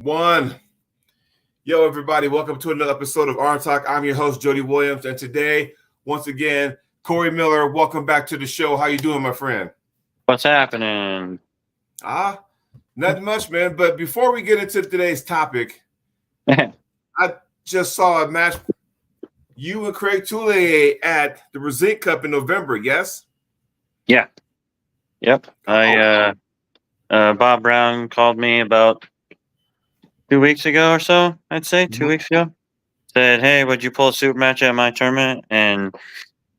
One. Yo, everybody, welcome to another episode of ArmTalk. I'm your host, Jody Williams, and today, once again, Corey Miller, welcome back to the show. How you doing, my friend? What's happening? Nothing much, man. But before we get into today's topic, I just saw a match. You and Craig Tullier at the Brazil Cup in November, yes? Yeah. Yep. Bob Brown called me about 2 weeks ago or so, I'd say, 2 weeks ago. Said, hey, would you pull a super match at my tournament? And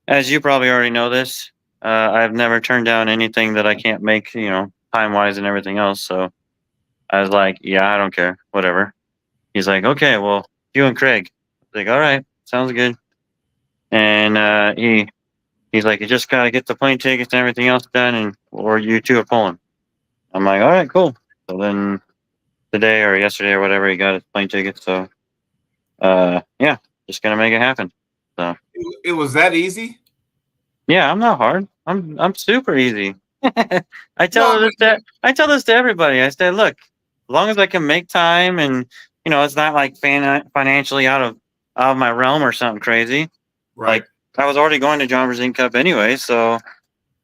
as you probably already know this, I've never turned down anything that I can't make, time-wise and everything else. So I was like, yeah, I don't care, whatever. He's like, okay, well, you and Craig. I was like, all right, sounds good. And he's like, you just got to get the plane tickets and everything else done, or you two are pulling. I'm like, all right, cool. So then today or yesterday or whatever, he got his plane tickets. So, yeah, just gonna make it happen. So it was that easy? Yeah, I'm not hard. I'm super easy. I tell No, this to everybody. I said, look, as long as I can make time, and it's not like financially out of my realm or something crazy. right. Like I was already going to John Brazil Cup anyway, so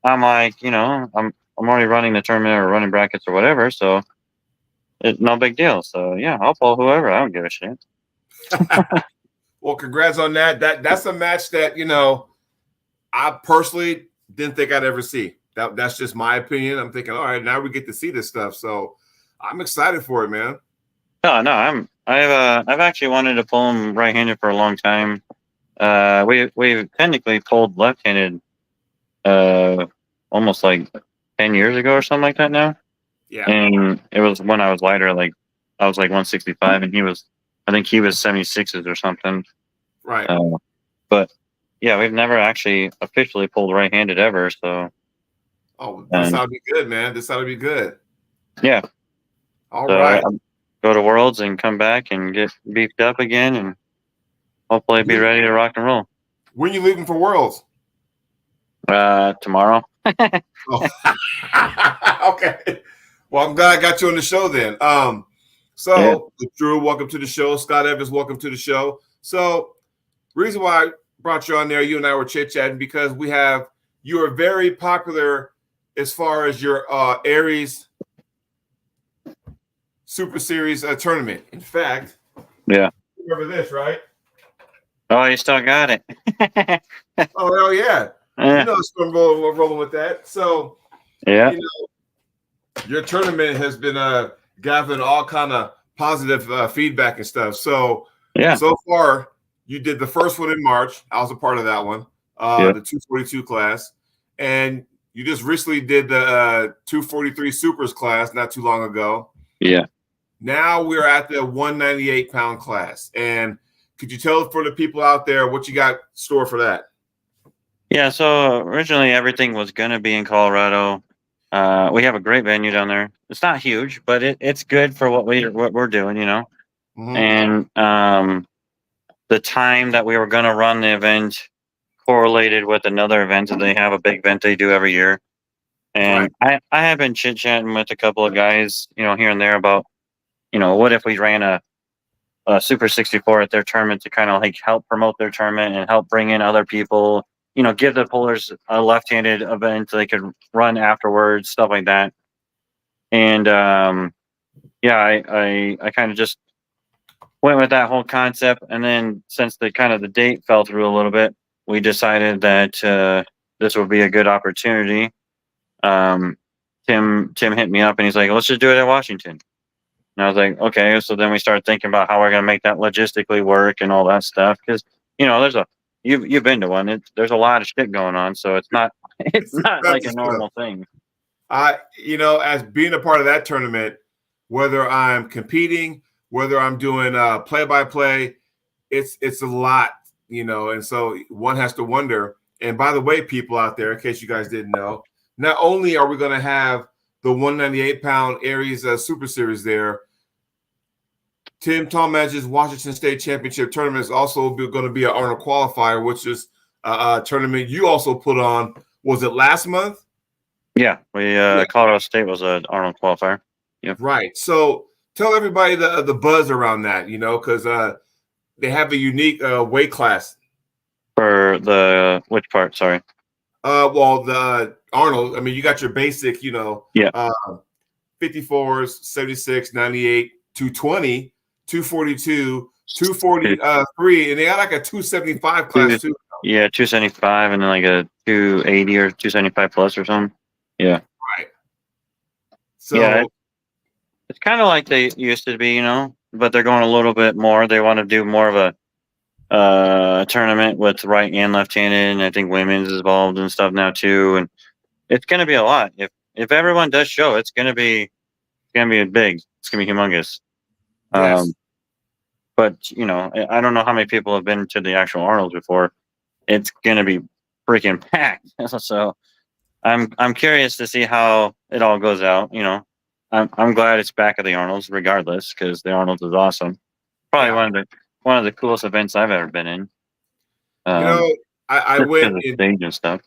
I'm like, I'm already running the tournament or running brackets or whatever, so it's no big deal. So yeah, I'll pull whoever. I don't give a shit. Well, congrats on that. That's a match that I personally didn't think I'd ever see. That's just my opinion. I'm thinking, all right, now we get to see this stuff, so I'm excited for it, man. No, I've actually wanted to pull him right-handed for a long time. We've technically pulled left-handed, almost like 10 years ago or something like that now. Yeah. And it was when I was lighter, like I was like 165, and I think he was 76s or something. Right. But yeah, we've never actually officially pulled right-handed ever. So. Oh, this ought to be good, man. This ought to be good. Yeah. All right. Go to Worlds and come back and get beefed up again, and hopefully be ready to rock and roll. When are you leaving for Worlds? Tomorrow. Oh. Okay. Well, I'm glad I got you on the show then. Drew, welcome to the show. Scott Evans, welcome to the show. So, reason why I brought you on there, you and I were chit-chatting because you are very popular as far as your Aries Super Series tournament. In fact, yeah. Remember this, right? Oh, you still got it. Oh, hell yeah. It's rolling with that. So, yeah. Your tournament has been gathering all kind of positive feedback and stuff. So, yeah. So far, you did the first one in March. I was a part of that one, the 242 class. And you just recently did the 243 Supers class not too long ago. Yeah. Now we're at the 198-pound class. And could you tell for the people out there what you got stored for that? Yeah, so originally everything was going to be in Colorado. We have a great venue down there. It's not huge, but it's good for what we're doing, Mm-hmm. And the time that we were going to run the event correlated with another event that they have, a big event they do every year. And right. I have been chit-chatting with a couple of guys, here and there about, what if we ran a Super 64 at their tournament to kind of like help promote their tournament and help bring in other people, give the pullers a left-handed event they could run afterwards, stuff like that. And I kind of just went with that whole concept. And then since the date fell through a little bit, we decided that this would be a good opportunity. Tim hit me up and he's like, let's just do it at Washington. And I was like, okay. So then we started thinking about how we're going to make that logistically work and all that stuff. Because, you've been to one. There's a lot of shit going on. So it's not like a normal thing. As being a part of that tournament, whether I'm competing, whether I'm doing play-by-play, it's a lot, and so one has to wonder. And by the way, people out there, in case you guys didn't know, not only are we going to have the 198-pound Aries Super Series there, Tim Talmadge's Washington State Championship tournament is also going to be an Arnold qualifier, which is a tournament you also put on. Was it last month? Yeah, Colorado State was an Arnold qualifier. Yeah. Right. So Tell everybody the buzz around that, because they have a unique weight class. For the which part? Sorry. Well, the Arnold. I mean, you got your basic, Yeah. 54s, 76, 98, 220, 242, 243, and they got like a 275 class too. Yeah, 275 and then like a 280 or 275 plus or something. Yeah. Right. Yeah, So it's kind of like they used to be, but they're going a little bit more. They want to do more of a tournament with right and left handed, and I think women's is involved and stuff now too. And it's going to be a lot. If everyone does show, it's gonna be big. It's gonna be humongous. yes. But I don't know how many people have been to the actual Arnold's before. It's gonna be freaking packed. So I'm curious to see how it all goes out. I'm glad it's back at the Arnold's regardless because the Arnold's is awesome. Probably Yeah. one of the coolest events I've ever been in. You Um, know, I just went because of in. stage and stuff.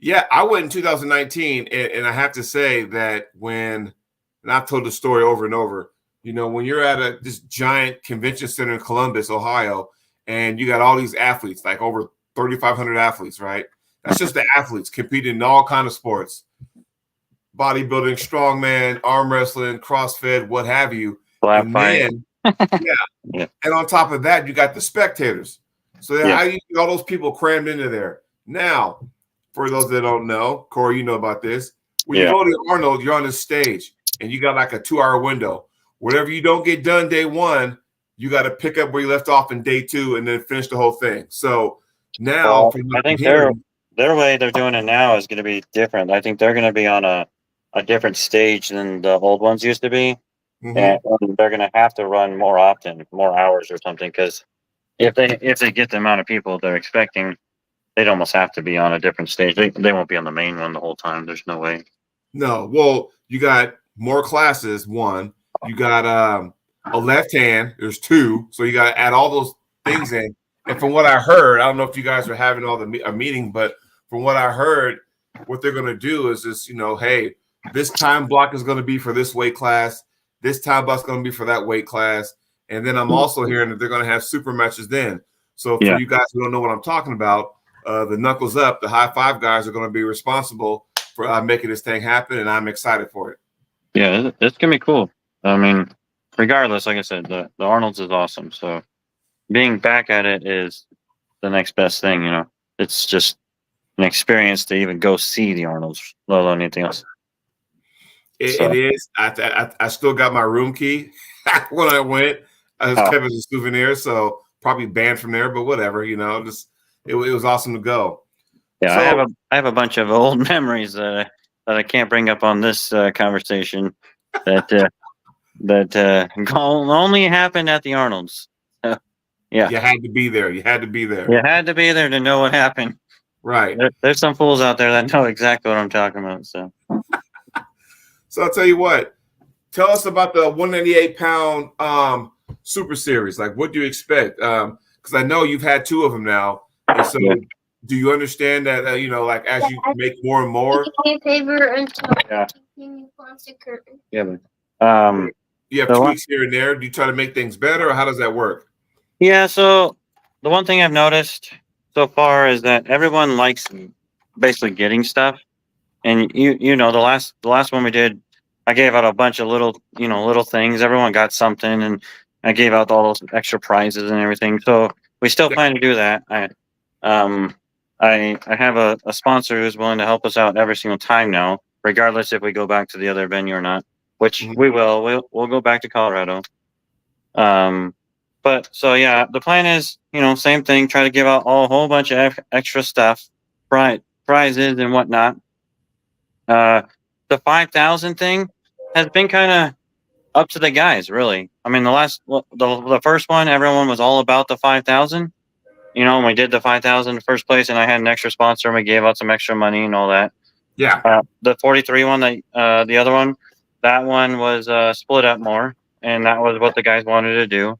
Yeah, I went in 2019, and I have to say that and I've told the story over and over. When you're at this giant convention center in Columbus, Ohio, and you got all these athletes, like over 3,500 athletes, right? That's just the athletes competing in all kind of sports, bodybuilding, strongman, arm wrestling, CrossFit, what have you. Slap And fight. then, yeah, Yeah. and on top of that, you got the spectators. So Yeah. how do you get all those people crammed into there? Now, for those that don't know, Corey, you know about this. When you Yeah. go to Arnold, you're on the stage and you got like a 2-hour window. Whatever you don't get done day one, you got to pick up where you left off in day two and then finish the whole thing. So now, Well, from I what I'm think hearing, their way they're doing it now is going to be different. I think they're going to be on a different stage than the old ones used to be, and mhm. they're going to have to run more often, more hours or something. Because if they get the amount of people they're expecting, they'd almost have to be on a different stage. They won't be on the main one the whole time. There's no way. No, well, you got more classes. One, you got a left hand. There's two, so you got to add all those things in. And from what I heard, I don't know if you guys are having a meeting, but from what I heard, what they're going to do is just hey, this time block is going to be for this weight class. This time block is going to be for that weight class. And then I'm also hearing that they're going to have super matches then. So for Yeah. you guys who don't know what I'm talking about, the knuckles up, the high five guys are going to be responsible for making this thing happen, and I'm excited for it. Yeah, it's gonna be cool. I mean, regardless, like I said, the Arnold's is awesome. So being back at it is the next best thing. It's just an experience to even go see the Arnold's, let alone anything else. It is. I still got my room key when I went. I just kept it as a souvenir, so probably banned from there, but whatever. Just it was awesome to go. Yeah, So I have a bunch of old memories that I can't bring up on this conversation that only happened at the Arnold's. Yeah, you had to be there. You had to be there. you had to be there to know what happened. Right. There's some fools out there that know exactly what I'm talking about. So I'll tell you what. Tell us about the 198-pound Super Series. Like, what do you expect? Because I know you've had two of them now, and so yeah. do you understand that? Like as you make more and more, Yeah. Yeah, you have tweaks here and there. Do you try to make things better, or how does that work? Yeah, so the one thing I've noticed so far is that everyone likes basically getting stuff. And the last one we did, I gave out a bunch of little things. Everyone got something, and I gave out all those extra prizes and everything. So we still Yeah. plan to do that. Um I have a sponsor who's willing to help us out every single time now, regardless if we go back to the other venue or not, which Mhm. we will. We'll go back to Colorado. Um but so yeah, the plan is, same thing, try to give out a whole bunch of extra stuff, prizes and whatnot. Uh, the 5,000 thing has been kind of up to the guys, really. I mean, the first one, everyone was all about the 5,000. When we did the 5,000 in the first place, and I had an extra sponsor, and we gave out some extra money and all that. Yeah. The 43 one, the other one, that one was split up more, and that was what the guys wanted to do.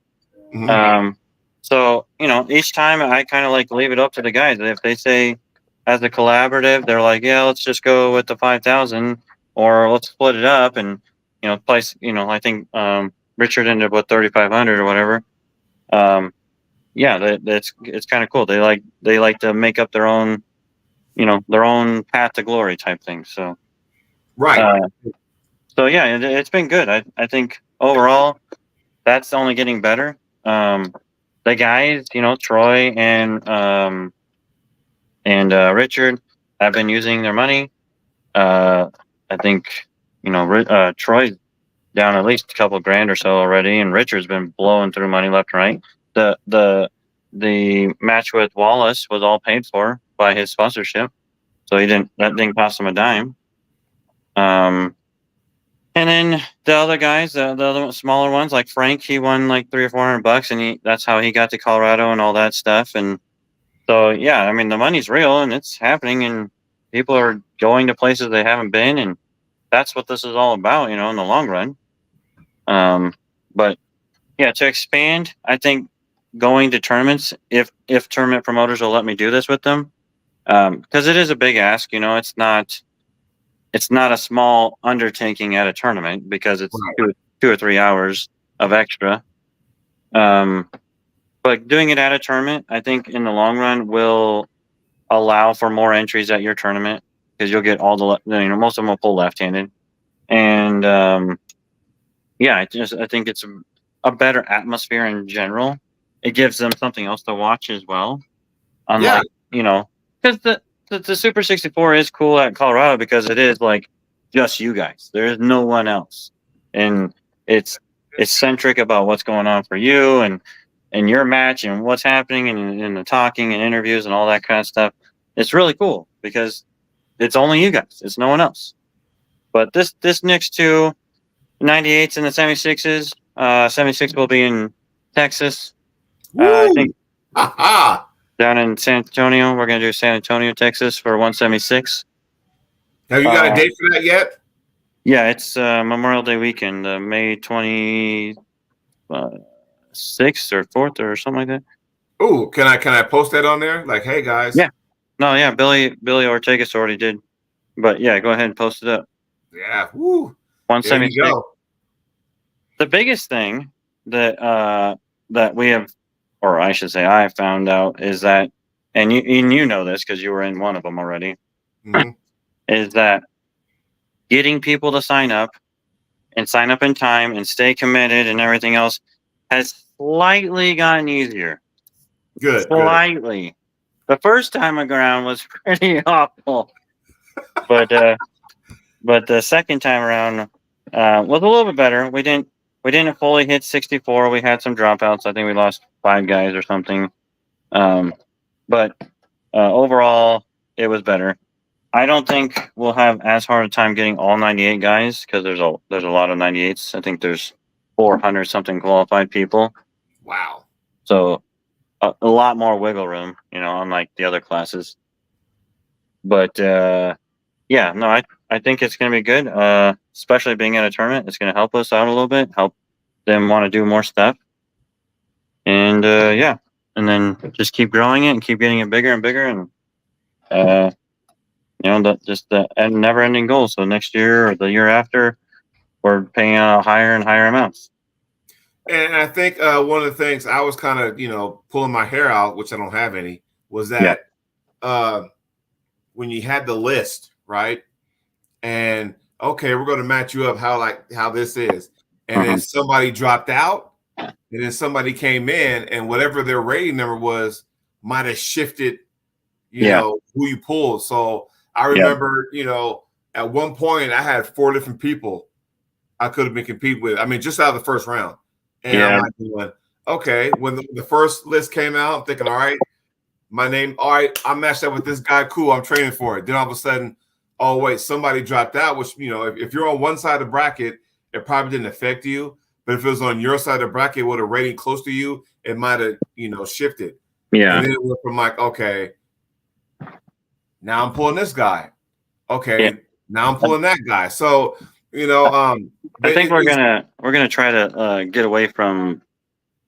Mhm. So each time I kind of like leave it up to the guys. If they say, as a collaborative, they're like, yeah, let's just go with the 5,000, or let's split it up. And place. I think Richard ended up with 3,500 or whatever. Yeah, that's it's kind of cool. They like to make up their own path to glory type thing. So Right. uh, yeah, it's been good. I think overall that's only getting better. The guys, Troy and Richard have been using their money. I think Troy's down at least a couple grand or so already, and Richard's been blowing through money left and right. The match with Wallace was all paid for by his sponsorship, so that didn't cost him a dime. And then the other guys, the other smaller ones, like Frank, he won like $300 or $400, and that's how he got to Colorado and all that stuff. And so, yeah, I mean, the money's real and it's happening, and people are going to places they haven't been, and that's what this is all about, in the long run. But yeah, to expand, I think going to tournaments, if tournament promoters will let me do this with them, because it is a big ask. It's not a small undertaking at a tournament because it's Right. 2 or 3 hours of extra. But doing it at a tournament, I think in the long run will allow for more entries at your tournament because you'll get all most of them will pull left-handed, and yeah, I think it's a better atmosphere in general. It gives them something else to watch as well. Yeah. Unlike, because the Super 64 is cool at Colorado because it is like just you guys. There is no one else, and it's centric about what's going on for you and your match and what's happening and the talking and interviews and all that kind of stuff. It's really cool because it's only you guys. It's no one else. But this next two 98s and the 76s. 76 will be in Texas. I Woo! think Ha ha. down in San Antonio. We're going to do San Antonio, Texas for 176. Have you got a date for that yet? Yeah, it's Memorial Day weekend, May 26th or 4th or something like that. Oh, can I post that on there? Like, hey guys. Yeah. No, yeah, Billy Ortegas already did. But yeah, go ahead and post it up. Yeah. Woo. There you 176. go. The biggest thing that we have, or I should say, I found out is that, and you know this because you were in one of them already, Mhm. is that getting people to sign up in time and stay committed and everything else has slightly gotten easier. Good. Slightly. The first time around was pretty awful, but the second time around was a little bit better. We didn't fully hit 64. We had some dropouts. I think we lost 5 guys or something. But overall, it was better. I don't think we'll have as hard a time getting all 98 guys because there's a lot of 98s. I think there's 400 something qualified people. Wow. So a lot more wiggle room, unlike the other classes. But yeah, no, I think it's going to be good. Especially being at a tournament, it's going to help us out a little bit, help them want to do more stuff, and yeah, and then just keep growing it and keep getting it bigger and bigger, and just the never-ending goal. So next year or the year after, we're paying out higher and higher amounts. And I think one of the things I was kind of, pulling my hair out, which I don't have any, was Yeah. that when you had the list, right? And okay, we're going to match you up how this is. And then somebody dropped out, and then somebody came in, and whatever their rating number was might have shifted, who you pulled. So I remember, at one point I had 4 different people I could have been competing with. I mean, just out of the first round. And I'm like going, okay, when the first list came out, I'm thinking, all right, my name, all right, I matched up with this guy, cool, I'm training for it. Then all of a sudden, oh wait, somebody dropped out, which, if you're on one side of the bracket, it probably didn't affect you. But if it was on your side of the bracket with a rating close to you, it might have, shifted. Yeah. And then it went from like, okay, now I'm pulling this guy. Okay, now I'm pulling that guy. So, I think we're gonna try to get away from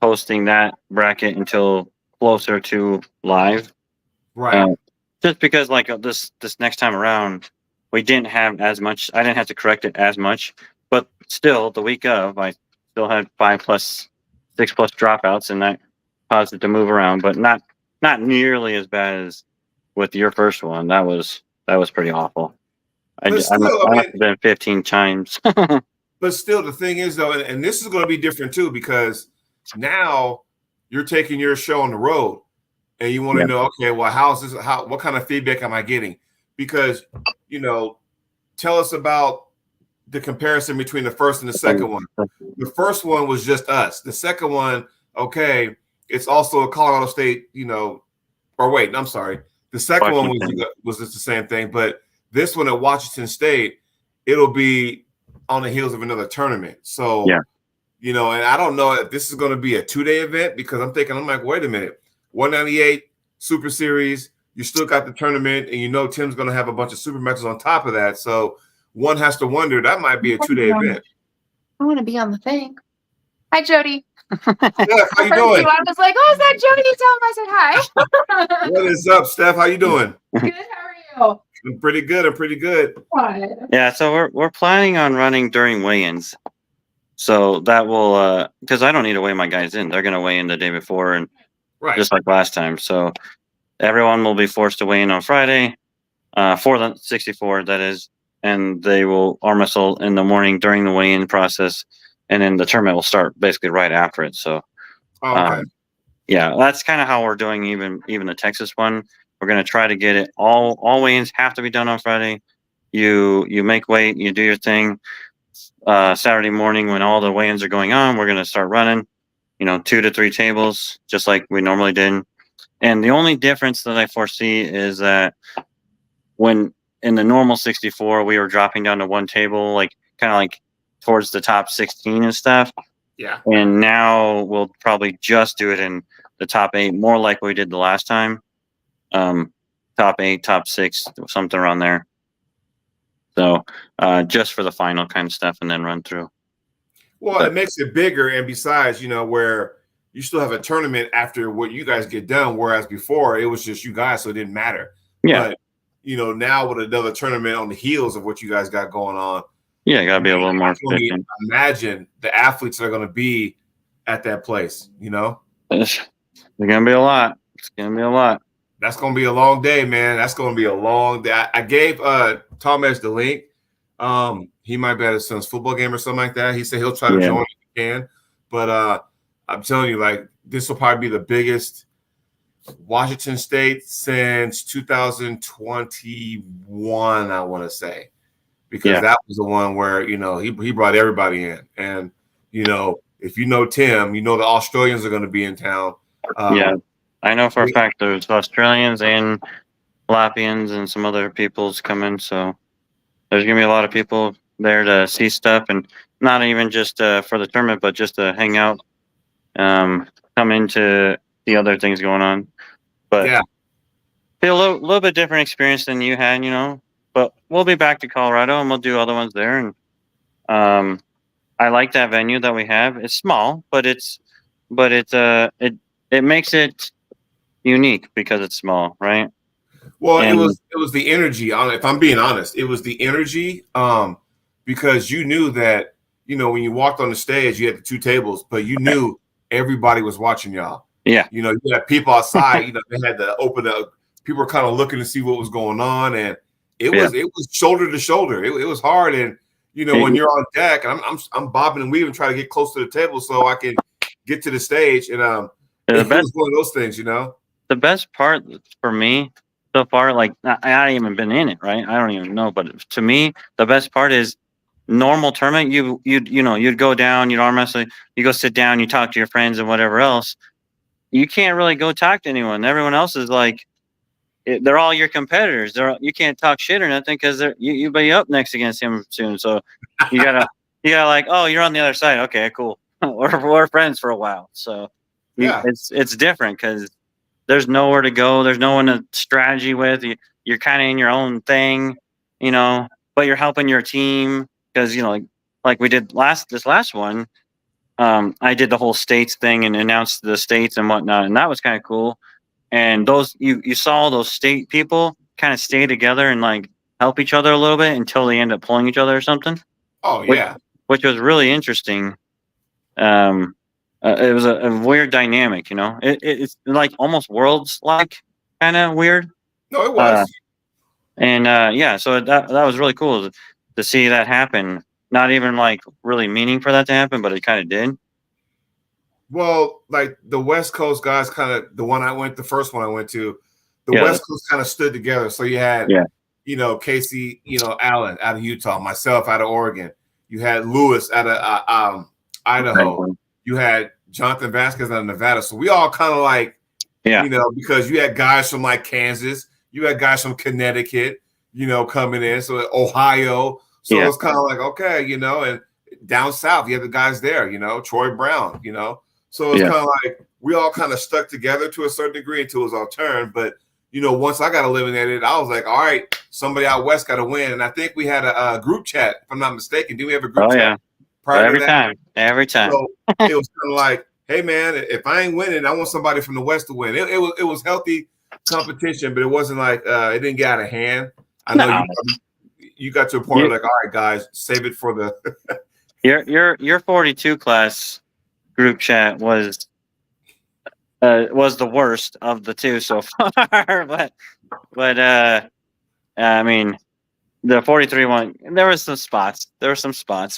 posting that bracket until closer to live, right? Just because like this next time around, we didn't have as much. I didn't have to correct it as much, but still, the week of, I still had 5+, 6+ dropouts, and that caused it to move around, but not nearly as bad as with your first one. That was pretty awful. But I must, still, I I must mean, have been 15 times. but still, the thing is though, and this is going to be different too, because now you're taking your show on the road, and you want to Yeah. know, okay, well, how's this? What kind of feedback am I getting? Because tell us about the comparison between the first and the second one. The first one was just us. The second one, okay, it's also a Colorado State, or wait, I'm sorry. The second one Washington. was just the same thing, but this one at Washington State, it'll be on the heels of another tournament. So, Yeah. and I don't know if this is going to be a 2-day event, because I'm like, wait a minute, 198 Super Series, you still got the tournament, and Tim's going to have a bunch of super matches on top of that. So one has to wonder, that might be a 2-day event. I want to be on the thing. Hi, Jody. Steph, how you doing? I was like, oh, is that Jody? Tell him I said hi. What is up, Steph? How you doing? Good. How are you? I'm pretty good. I'm pretty good. What? Yeah, so we're planning on running during weigh-ins. So that will because I don't need to weigh my guys in. They're gonna weigh in the day before, and Right. just like last time. So everyone will be forced to weigh in on Friday, for the 64, that is, and they will arm wrestle in the morning during the weigh-in process, and then the tournament will start basically right after it. So Okay. yeah, that's kind of how we're doing even the Texas one. We're gonna try to get it all weigh-ins have to be done on Friday. You make weight, you do your thing. Saturday morning when all the weigh-ins are going on, we're gonna start running, 2 to 3 tables, just like we normally did. And the only difference that I foresee is that when in the normal 64, we were dropping down to one table, like kind of like towards the top 16 and stuff. Yeah. And now we'll probably just do it in the top 8, more like we did the last time. Top 8, top 6, something around there. So just for the final kind of stuff, and then run through. Well, it makes it bigger, and besides, where you still have a tournament after what you guys get done, whereas before it was just you guys, so it didn't matter. Yeah. But now with another tournament on the heels of what you guys got going on, yeah, you gotta be a little more efficient. Imagine the athletes that are going to be at that place. There's gonna be a lot. It's gonna be a lot. That's going to be a long day, man. That's going to be a long day. I gave Thomas the link. He might be at his son's football game or something like that. He said he'll try to join if he can. But I'm telling you, like, this will probably be the biggest Washington State since 2021, I want to say. Because that was the one where, he brought everybody in. And, if you know Tim, the Australians are going to be in town. Yeah. I know for a fact there's Australians and Latvians and some other people's coming, so there's gonna be a lot of people there to see stuff, and not even just for the tournament, but just to hang out, come into the other things going on. But yeah, be a little bit different experience than you had, But we'll be back to Colorado, and we'll do other ones there. And I like that venue that we have. It's small, but it makes it unique because it's small, right? Well, it was the energy. If I'm being honest, it was the energy. Because you knew that when you walked on the stage, you had the 2 tables, but you knew everybody was watching y'all. Yeah. You had people outside. They had to open up. People were kind of looking to see what was going on, and it was shoulder to shoulder. It was hard, and when you're on deck, and I'm bobbing and weaving, trying to get close to the table so I can get to the stage, and it was one of those things, The best part for me so far, like I haven't even been in it, right? I don't even know, but to me, the best part is normal tournament. You'd go down, you'd arm wrestle, you go sit down, you talk to your friends and whatever else. You can't really go talk to anyone. Everyone else is like, they're all your competitors. You can't talk shit or nothing because you'll be up next against him soon. So you gotta like, oh, you're on the other side. Okay, cool. we're friends for a while. So it's different because there's nowhere to go. There's no one to strategy with. You're kind of in your own thing, but you're helping your team because, like we did this last one. I did the whole states thing and announced the states and whatnot. And that was kind of cool. And those, you saw those state people kind of stay together and like help each other a little bit until they end up pulling each other or something. Oh yeah. which was really interesting. It was a weird dynamic, you know. It's like almost worlds like kind of weird. No, it Uh, was. and yeah, so that was really cool to see that happen. Not even like really meaning for that to happen, but it kind of did. Well, like the West Coast guys, kind of the first one I went to, the Yeah, West Coast kind of stood together. So you had, yeah, Casey, Allen out of Utah, myself out of Oregon. You had Lewis out of Idaho. right. You had Jonathan Vasquez out of Nevada. So we all kind of like, Yeah, because you had guys from like Kansas, you had guys from Connecticut, coming in. So Ohio. So yeah, it's kind of like, okay, and down south, you have the guys there, Troy Brown, So it's yeah. kind of like we all kind of stuck together to a certain degree until it was our turn. But once I got eliminated, I was like, all right, somebody out west got to win. And I think we had a group chat, if I'm not mistaken. Did we have a group Oh chat yeah. prior to Every that? time, every time. So it was kind of like, hey man, if I ain't winning, I want somebody from the west to win. It was healthy competition, but it wasn't like it didn't get out of hand. I know No. you got to a point where like, all right, guys, save it for the Your 42 class group chat was the worst of the two so far, but I mean the 43 one, there were some spots,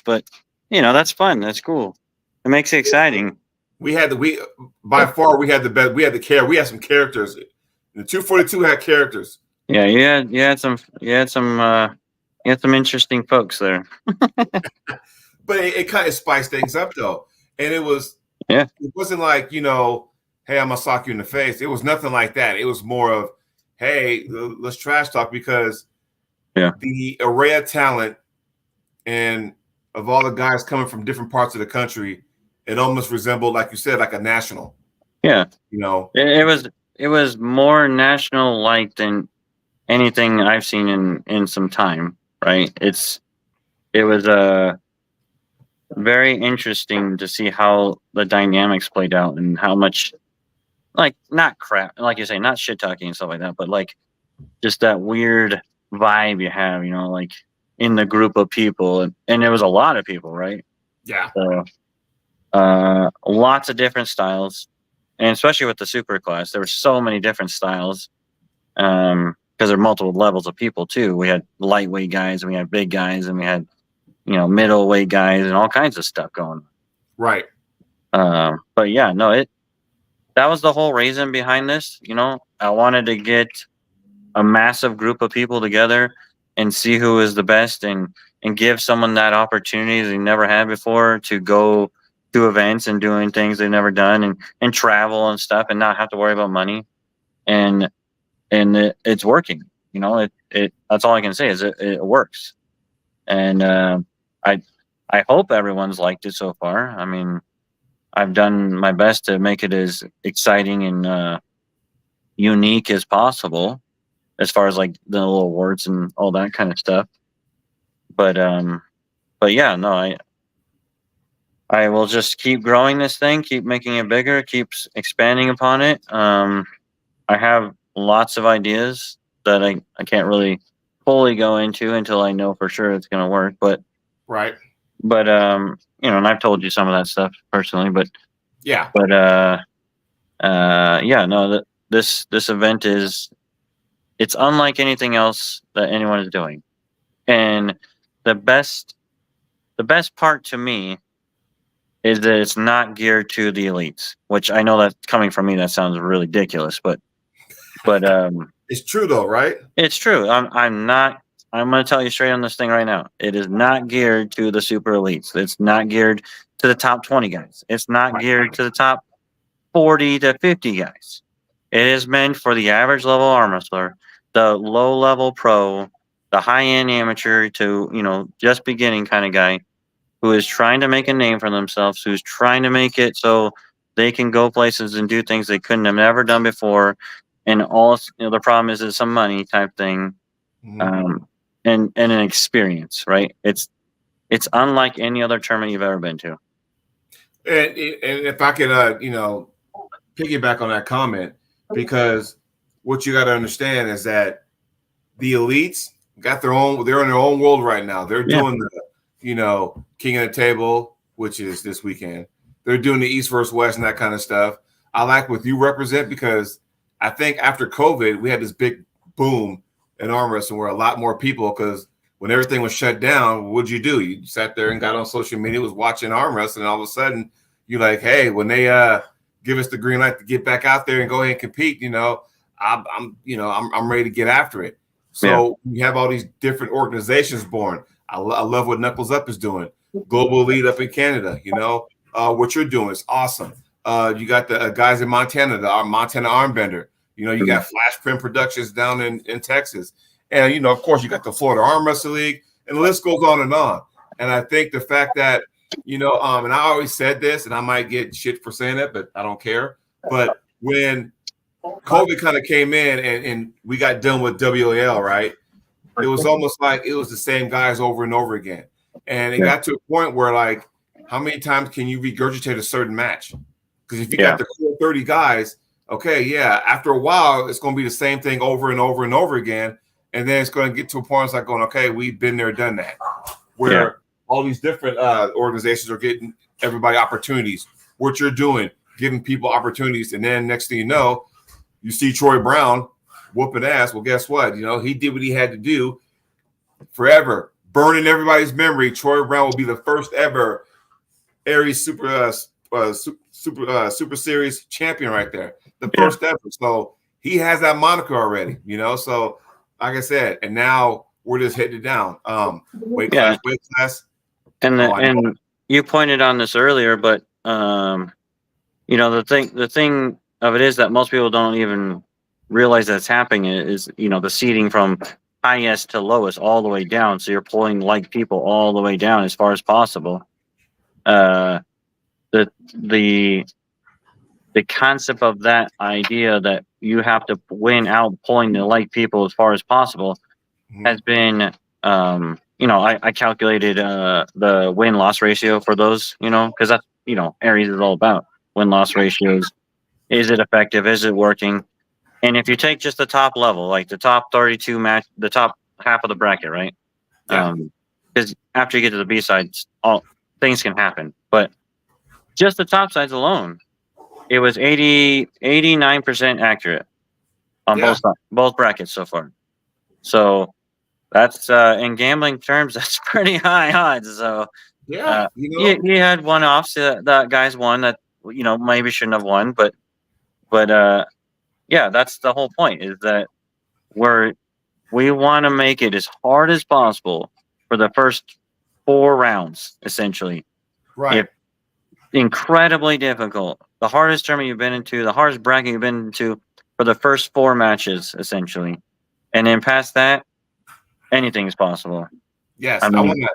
but that's fun, that's cool, it makes it exciting. we by far we had the best. We had some characters. The 242 had characters. Yeah, you had some interesting folks there. But it kind of spiced things up though. And it wasn't like, hey, I'm gonna sock you in the face. It was nothing like that. It was more of, hey, let's trash talk, because the array of talent and of all the guys coming from different parts of the country, it almost resembled, like you said, like a national. Yeah, You know, it was more national like than anything I've seen in some time, right? It was very interesting to see how the dynamics played out and how much, like, not crap, like you say, not shit talking and stuff like that, but like just that weird vibe you have, like in the group of people, and it was a lot of people, right? yeah, So lots of different styles, and especially with the super class, there were so many different styles. Because there are multiple levels of people too. We had lightweight guys, and we had big guys, and we had middleweight guys, and all kinds of stuff going on. right. But yeah, no, that was the whole reason behind this. I wanted to get a massive group of people together and see who is the best, and give someone that opportunity they never had before to go to events and doing things they've never done, and travel and stuff, and not have to worry about money. And it's working. That's all I can say is it works. And I hope everyone's liked it so far. I mean, I've done my best to make it as exciting and unique as possible, as far as like the little awards and all that kind of stuff. But yeah, no, I will just keep growing this thing, keep making it bigger, expanding upon it. I have lots of ideas that I can't really fully go into until I know for sure it's going to work. Right. But and I've told you some of that stuff personally. But Yeah. Yeah, no, this event it's unlike anything else that anyone is doing, and the best part to me is that it's not geared to the elites, which I know that coming from me that sounds really ridiculous, but It's true though, right? it's true. I'm not. I'm going to tell you straight on this thing right now. It is not geared to the super elites. It's not geared to the top 20 guys. It's not geared to the top 40 to 50 guys. It is meant for the average level arm wrestler, the low level pro, the high end amateur to just beginning kind of guy who is trying to make a name for themselves, who's trying to make it so they can go places and do things they couldn't have never done before. And all the problem is some money type thing, and an experience, right? It's unlike any other tournament you've ever been to. And if I could, piggyback on that comment, because what you got to understand is that the elites got they're in their own world right now. They're doing King of the Table, which is this weekend. They're doing the East versus West and that kind of stuff. I like what you represent because I think after COVID, we had this big boom in arm wrestling where a lot more people, because when everything was shut down, what'd you do? You sat there and got on social media, was watching arm wrestling, and all of a sudden you're like, hey, when they give us the green light to get back out there and go ahead and compete, I'm ready to get after it. So you have all these different organizations born. I love what Knuckles Up is doing. Global Elite up in Canada, what you're doing is awesome. You got the guys in Montana, the Montana Armbender. You got Flash Print Productions down in Texas. And, of course, you got the Florida Arm Wrestling League, and the list goes on and on. And I think the fact that, and I always said this, and I might get shit for saying it, but I don't care. But when COVID kind of came in and we got done with WAL, right? It was almost like it was the same guys over and over again. And it got to a point where, like, how many times can you regurgitate a certain match? Because if you got the core 30 guys, okay, after a while, it's going to be the same thing over and over and over again. And then it's going to get to a point it's like going, okay, we've been there, done that. Where all these different organizations are getting everybody opportunities. What you're doing, giving people opportunities. And then next thing you know, you see Troy Brown whooping ass. Well, guess what? He did what he had to do forever. Burning everybody's memory. Troy Brown will be the first ever Aries Super Series champion right there. The first ever. So he has that moniker already, So like I said, and now we're just hitting it down. Weight class. And you pointed on this earlier, but the thing of it is that most people don't even realize that's happening is the seating from highest to lowest all the way down. So you're pulling like people all the way down as far as possible. The concept of that idea that you have to win out pulling the like people as far as possible has been I calculated the win-loss ratio for those, because that's Aries is all about win-loss ratios. Is it effective? Is it working? And if you take just the top level, like the top 32 match, the top half of the bracket, right? Because after you get to the B sides, all things can happen. But just the top sides alone, it was 89% accurate on both brackets so far. So that's in gambling terms, that's pretty high odds. So you had one-offs that guys won that maybe shouldn't have won, but that's the whole point, is that we want to make it as hard as possible for the first 4 rounds, essentially. Right. Incredibly difficult. The hardest tournament you've been into, the hardest bracket you've been into for the first 4 matches, essentially. And then past that, anything is possible. Yes, I want to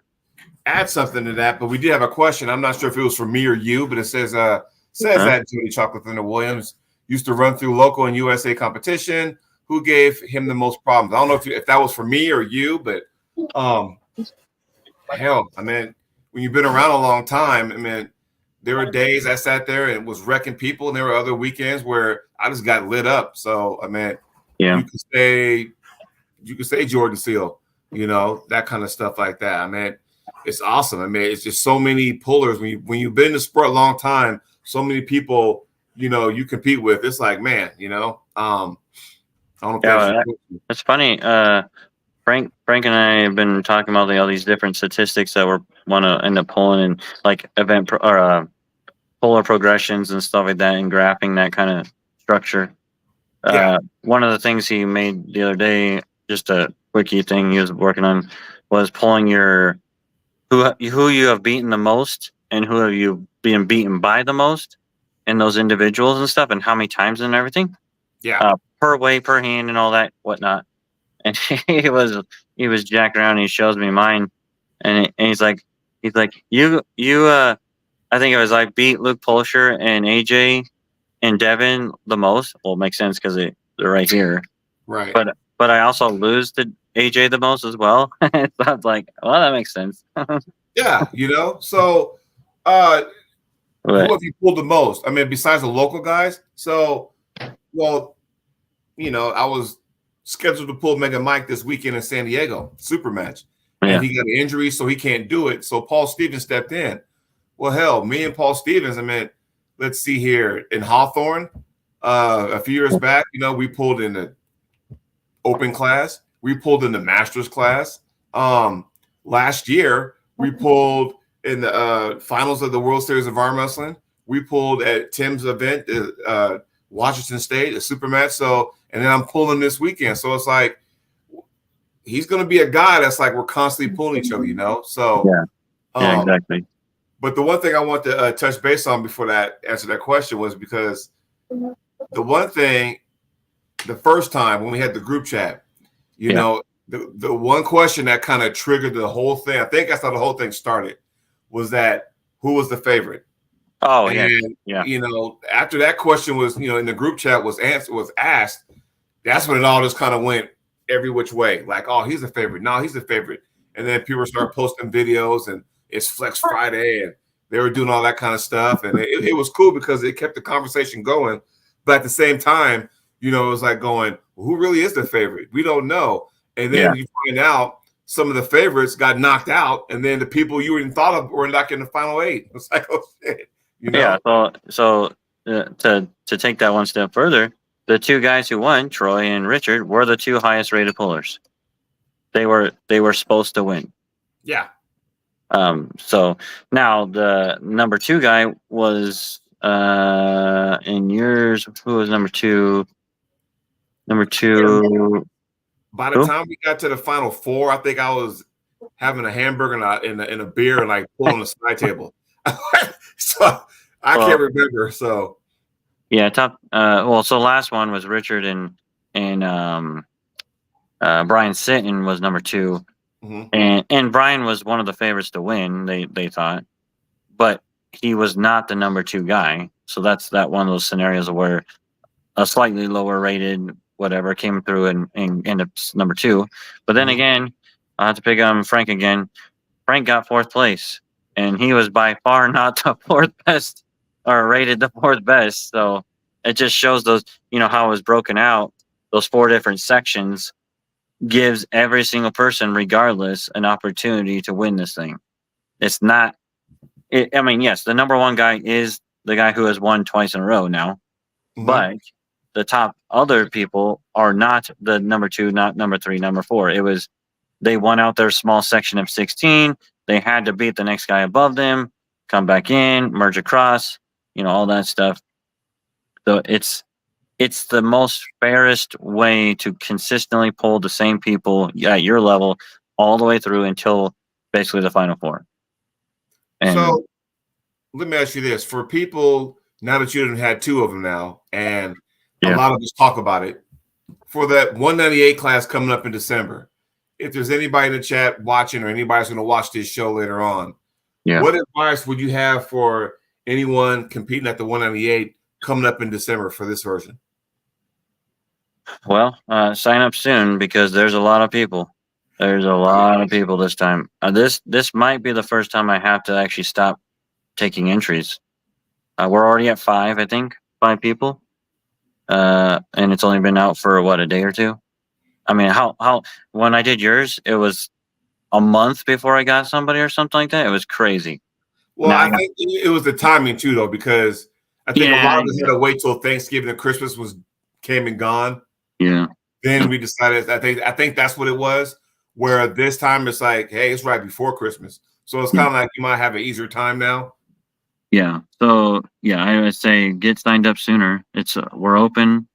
add something to that, but we did have a question. I'm not sure if it was for me or you, but it says that Jody Chocolate Thunder Williams used to run through local and USA competition. Who gave him the most problems? I don't know if that was for me or you, but hell, when you've been around a long time, there were days I sat there and was wrecking people, and there were other weekends where I just got lit up. So you could say Jordan Seal, that kind of stuff like that. It's awesome. It's just so many pullers. When you've been in the sport a long time, so many people, you compete with. It's like, man, I don't know. It's funny. Frank and I have been talking about all these different statistics that we want to end up pulling, and like polar progressions and stuff like that, and graphing that kind of structure. One of the things he made the other day, just a quickie thing he was working on, was pulling your who you have beaten the most and who have you been beaten by the most, and those individuals and stuff, and how many times and everything. Per way, per hand, and all that whatnot. And he was jacking around, and he shows me mine, and he's like you I think it was like beat Luke Polsher and AJ and Devin the most. Well, it makes sense because they're right here, right? But I also lose to AJ the most as well. So I was like, well, that makes sense. So who have you pulled the most? Besides the local guys. So, well, I was scheduled to pull Mega Mike this weekend in San Diego, super match. and he got an injury, so he can't do it. So Paul Stevens stepped in. Well, hell, me and Paul Stevens, I mean, let's see here in Hawthorne, a few years back, we pulled in the open class, we pulled in the master's class. Last year, we pulled in the finals of the World Series of Arm Wrestling. We pulled at Tim's event, Washington State, a super match. So, and then I'm pulling this weekend. So it's like, he's going to be a guy that's like we're constantly pulling each other, So, yeah, exactly. But the one thing I want to touch base on before that answer that question was because the one thing, the first time when we had the group chat, the one question that kind of triggered the whole thing, I think that's how the whole thing started, was that who was the favorite? Oh, and, yeah. After that question was, in the group chat was asked, that's when it all just kind of went every which way. Like, oh, he's the favorite. No, he's the favorite. And then people started posting videos, and it's Flex Friday, and they were doing all that kind of stuff. And it was cool because it kept the conversation going. But at the same time, it was like going, well, who really is the favorite? We don't know. And then you find out some of the favorites got knocked out, and then the people you even thought of were not in the final 8. It's like, oh shit. Yeah. So to take that one step further, the two guys who won, Troy and Richard, were the 2 highest rated pullers. They were supposed to win. Yeah. So now the number 2 guy was in yours. Who was number 2? Number 2. By the time we got to the final 4, I think I was having a hamburger and a beer and like pulling the side table. So I can't remember. So yeah, top. So last one was Richard and Brian Sitton was number 2, and Brian was one of the favorites to win. They thought, but he was not the number 2 guy. So that's one of those scenarios where a slightly lower rated whatever came through and ended up number 2. But then again, I have to pick on Frank again. Frank got 4th place, and he was by far not the 4th best or rated the 4th best. So it just shows those, how it was broken out. Those 4 different sections gives every single person, regardless, an opportunity to win this thing. It's not. Yes, the number 1 guy is the guy who has won twice in a row now, but the top other people are not the number 2, not number 3, number 4. It was they won out their small section of 16. They had to beat the next guy above them, come back in, merge across, all that stuff. So it's the most fairest way to consistently pull the same people at your level all the way through until basically the final 4. And so let me ask you this: for people now that you've had 2 of them now, and a lot of us talk about it, for that 198 class coming up in December, if there's anybody in the chat watching or anybody's going to watch this show later on, what advice would you have for anyone competing at the 198 coming up in December for this version? Well, sign up soon because there's a lot of people. There's a lot of people this time. This might be the first time I have to actually stop taking entries. We're already at 5, I think, 5 people. And it's only been out for a day or 2. I mean, how when I did yours, it was a month before I got somebody or something like that. It was crazy. Well, I think it was the timing too, though, because I think a lot of us had to wait till Thanksgiving and Christmas came and gone. Yeah. Then we decided. I think that's what it was. Where this time it's like, hey, it's right before Christmas, so it's kind of like you might have an easier time now. Yeah. So I would say get signed up sooner. We're open.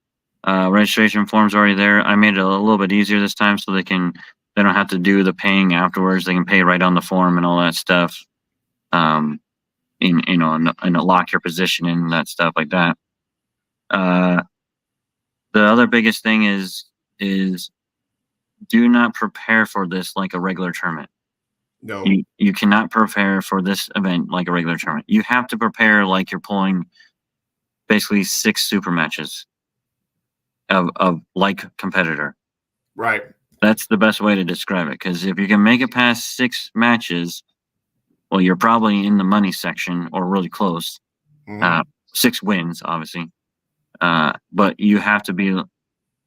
Registration form's already there. I made it a little bit easier this time so they don't have to do the paying afterwards. They can pay right on the form and all that stuff. And lock your position in that stuff like that. The other biggest thing is do not prepare for this like a regular tournament. No, you cannot prepare for this event like a regular tournament. You have to prepare like you're pulling basically 6 super matches of like competitor. Right. That's the best way to describe it, because if you can make it past 6 matches, well, you're probably in the money section or really close. 6 wins, obviously. But you have to be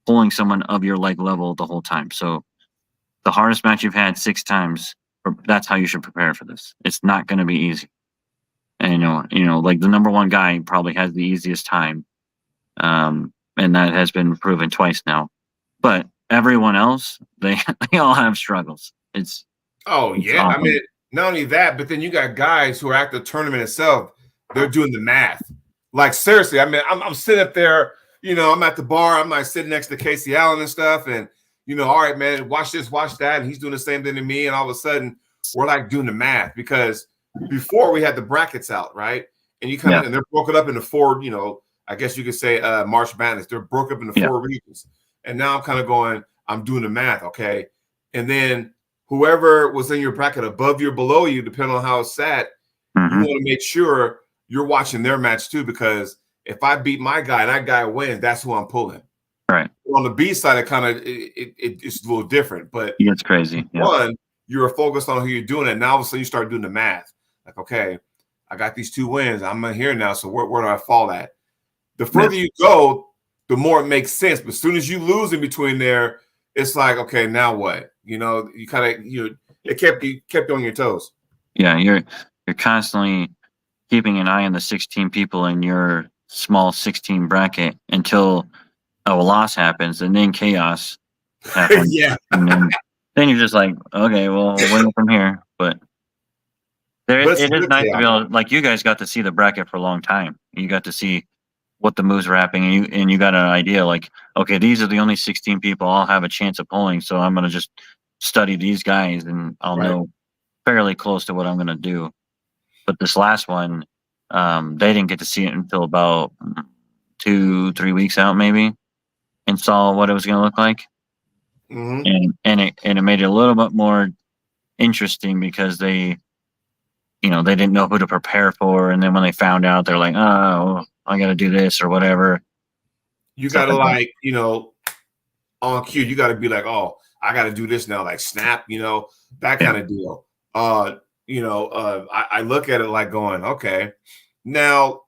pulling someone of your like level the whole time. So the hardest match you've had 6 times, that's how you should prepare for this. It's not going to be easy. And like the number one guy probably has the easiest time, and that has been proven twice now. But everyone else, they all have struggles. It's yeah. awful. I mean, not only that, but then you got guys who are at the tournament itself. They're doing the math. Like seriously, I mean, I'm sitting up there. I'm at the bar. I'm like sitting next to Casey Allen and stuff, and all right, man, watch this, watch that, and he's doing the same thing to me, and all of a sudden we're like doing the math because before we had the brackets out, right? And you kind of and they're broken up into four. I guess you could say March Madness. They're broken up into four regions, and now I'm kind of going. I'm doing the math, okay, and then whoever was in your bracket above you or below you, depending on how it's sat, you want to make sure you're watching their match too, because if I beat my guy and that guy wins, that's who I'm pulling. Right. On the B side, it's a little different, but it's crazy. One, you're focused on who you're doing it. Now all of a sudden you start doing the math. Like, okay, I got these 2 wins. I'm in here now, so where do I fall at? The further you go, the more it makes sense. But as soon as you lose in between there, it's like, okay, now what? You kind of it kept you on your toes. Yeah, you're constantly keeping an eye on the 16 people in your small 16 bracket until a loss happens, and then chaos happens. And then you're just like, okay, well, we'll win from here. But it is nice to be able, like, you guys got to see the bracket for a long time. You got to see what the moves were happening, and you got an idea, like, okay, these are the only 16 people I'll have a chance of pulling, so I'm gonna just study these guys, and I'll know fairly close to what I'm gonna do. But this last one, they didn't get to see it until about 2-3 weeks out, maybe, and saw what it was gonna look like. And it made it a little bit more interesting because they didn't know who to prepare for, and then when they found out, they're like, oh, I got to do this or whatever. You got to on cue, you got to be like, oh, I got to do this now, like snap, that kind of deal. I look at it like going, okay, now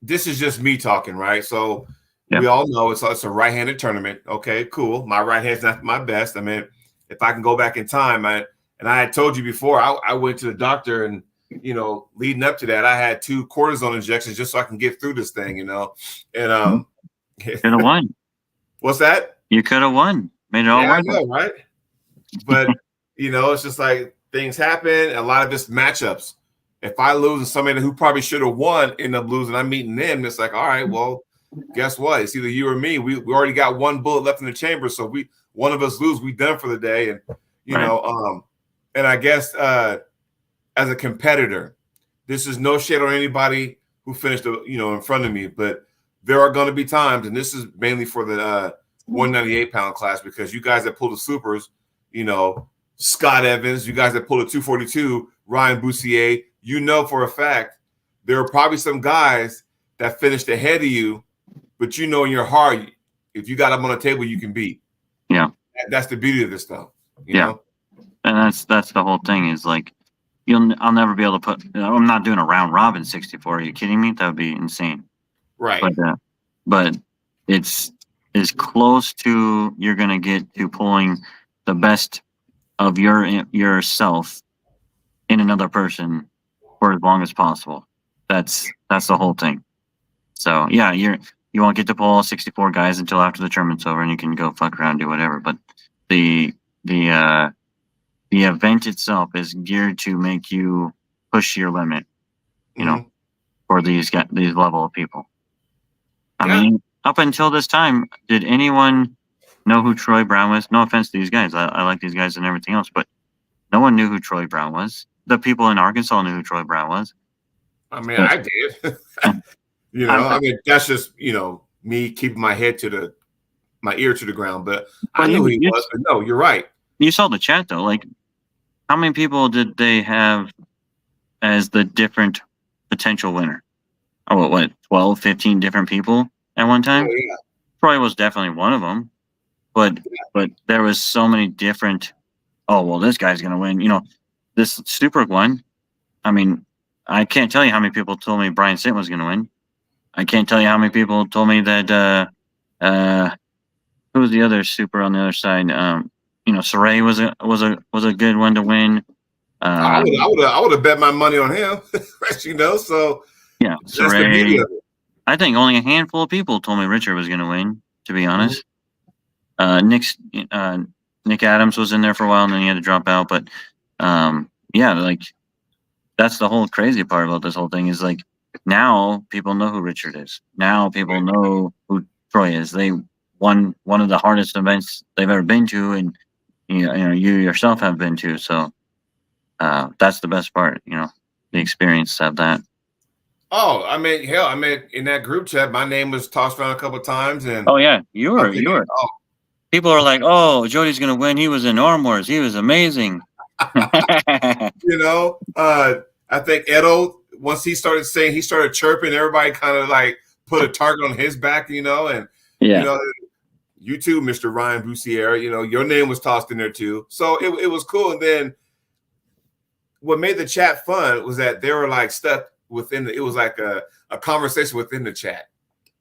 this is just me talking, right? So we all know it's a right-handed tournament. Okay, cool. My right hand's not my best. I mean, if I can go back in time, and I had told you before, I went to the doctor and, leading up to that, I had 2 cortisone injections just so I can get through this thing, and could have won. What's that? You could have won. Made it all worth it, right? But it's just like things happen. A lot of this matchups. If I lose and somebody who probably should have won end up losing, I'm meeting them. It's like, all right, well, guess what? It's either you or me. We already got 1 bullet left in the chamber, so one of us lose, we done for the day, and and I guess as a competitor, this is no shade on anybody who finished in front of me, but there are going to be times, and this is mainly for the 198-pound class, because you guys that pull the supers, Scott Evans, you guys that pull the 242, Ryan Boussier, for a fact there are probably some guys that finished ahead of you, but in your heart, if you got them on the table, you can beat. Yeah, that's the beauty of this stuff. You know? And that's the whole thing is like, I'll never be able to put. I'm not doing a round robin 64. Are you kidding me? That would be insane. Right. But it's as close to you're gonna get to pulling the best of yourself in another person for as long as possible. That's the whole thing. So yeah, you won't get to pull all 64 guys until after the tournament's over, and you can go fuck around and do whatever. But the event itself is geared to make you push your limit, for these level of people. I mean, up until this time, did anyone know who Troy Brown was? No offense to these guys. I like these guys and everything else, but no one knew who Troy Brown was. The people in Arkansas knew who Troy Brown was. I mean, I did. I mean, that's just, me keeping my ear to the ground, but I knew who he was. But no, you're right. You saw the chat though. Like, how many people did they have as the different potential winner? Oh, what, 12, 15 different people at one time? Oh, yeah. Troy was definitely one of them, but there was so many different. Oh well, this guy's gonna win. This Stupak one. I mean, I can't tell you how many people told me Brian Sint was gonna win. I can't tell you how many people told me that. Who was the other super on the other side? Saray was a good one to win. I would have bet my money on him. So yeah, that's the beauty Saray. of it. I think only a handful of people told me Richard was going to win. To be honest, Nick Adams was in there for a while, and then he had to drop out. But yeah, like that's the whole crazy part about this whole thing is like now people know who Richard is. Now people know who Troy is. They won one of the hardest events they've ever been to, and you yourself have been to. So that's the best part. The experience of that. Oh, I mean, hell, in that group chat, my name was tossed around a couple of times, and oh yeah, you were. Oh. People are like, "Oh, Jody's gonna win. He was in Arm Wars. He was amazing." I think Edo, once he started chirping, everybody kind of like put a target on his back, and you too, Mr. Ryan Bussiere, your name was tossed in there too. So it was cool. And then what made the chat fun was that they were like stuck within it was like a conversation within the chat.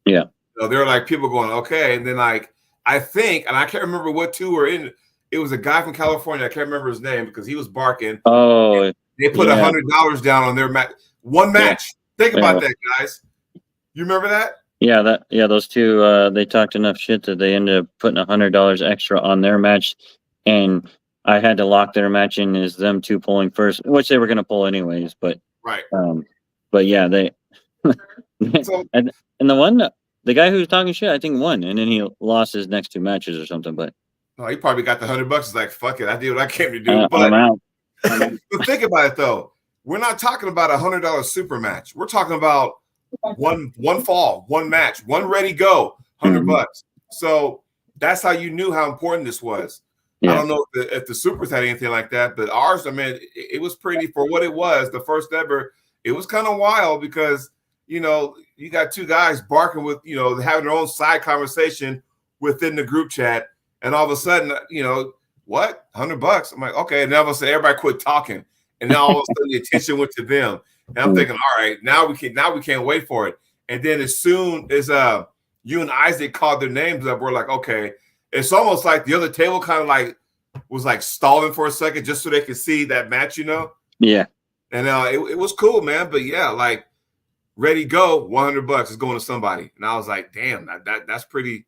Yeah. So there were like people going, okay. And then like, I think, and I can't remember what two were in. It was a guy from California. I can't remember his name because he was barking. Oh, they put $100 down on their match. One match. Yeah. Think about that, guys. You remember that? Yeah, those two. They talked enough shit that they ended up putting $100 extra on their match, and I had to lock their match in as them two pulling first, which they were going to pull anyways. But right. But yeah, they and the guy who was talking shit, I think won, and then he lost his next two matches or something. But he probably got the $100. It's like, fuck it, I did what I came to do. But I'm out. But think about it though. We're not talking about $100 super match. We're talking about one fall, one match, one ready go, $100. So that's how you knew how important this was. Yeah. I don't know if the supers had anything like that, but ours, it was pretty for what it was. The first ever. It was kind of wild because, you got two guys barking with, having their own side conversation within the group chat. And all of a sudden, what? $100? I'm like, okay. And then all of a sudden, everybody quit talking. And then all of a sudden, the attention went to them. And I'm thinking, all right, now we can't wait for it. And then as soon as you and Isaac called their names up, we're like, okay. It's almost like the other table kind of like was like stalling for a second just so they could see that match, Yeah. And it was cool, man. But yeah, like ready, go, $100 is going to somebody. And I was like, damn, that's pretty.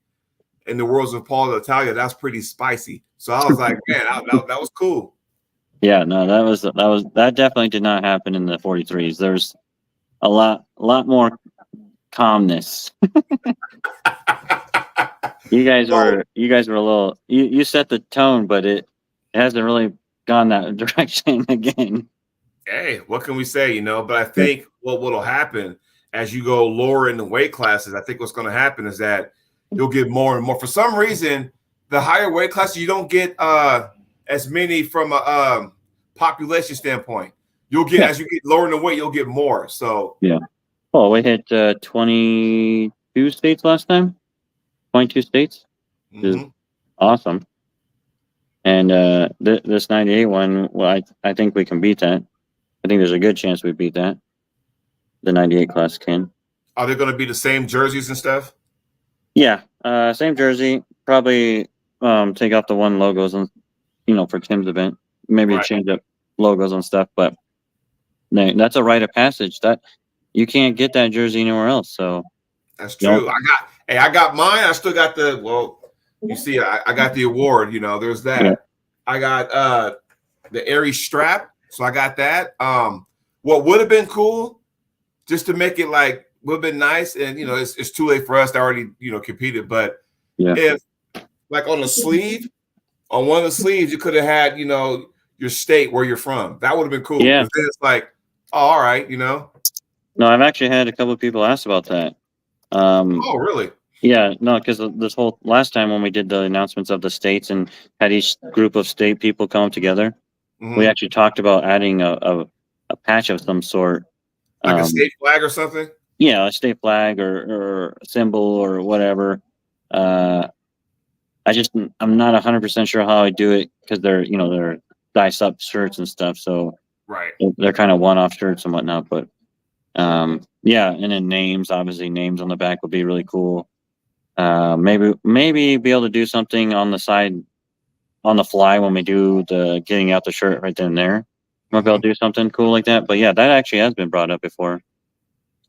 In the worlds of Paul Italia, that's pretty spicy. So I was like, man, that was cool. Yeah, no, that definitely did not happen in the 43s. There's a lot more calmness. You guys were a little. You set the tone, but it hasn't really gone that direction again. Hey, what can we say? But I think what'll happen as you go lower in the weight classes, I think what's going to happen is that you'll get more and more. For some reason, the higher weight classes, you don't get as many from a population standpoint. You'll get as you get lower in the weight, you'll get more. So yeah. Oh, we hit 22 states last time. 22 states. Is awesome. And this 98 one, well, I think we can beat that. I think there's a good chance we beat that. The 98 class can. Are they going to be the same jerseys and stuff? Yeah, same jersey. Probably take off the one logos on, for Tim's event. Maybe change up logos and stuff. But that's a rite of passage. That you can't get that jersey anywhere else. So that's true. I got mine. I still got you see, I got the award. There's that. Yeah. I got the Aries strap. So I got that. What would have been cool, just to make it like would have been nice, and it's too late for us to already competed. But if like on the sleeve, on one of the sleeves, you could have had your state where you're from. That would have been cool. Yeah. Then it's like, oh, all right, No, I've actually had a couple of people ask about that. Oh, really? Yeah, no, because this whole last time when we did the announcements of the states and had each group of state people come together, we actually talked about adding a patch of some sort. Like a state flag or something? Yeah, a state flag or a symbol or whatever. I'm not 100% sure how I do it because they're dice up shirts and stuff. So they're kind of one-off shirts and whatnot. But yeah, and then names on the back would be really cool. Maybe be able to do something on the side on the fly when we do the getting out the shirt right then and there. Maybe I'll do something cool like that. But yeah, that actually has been brought up before.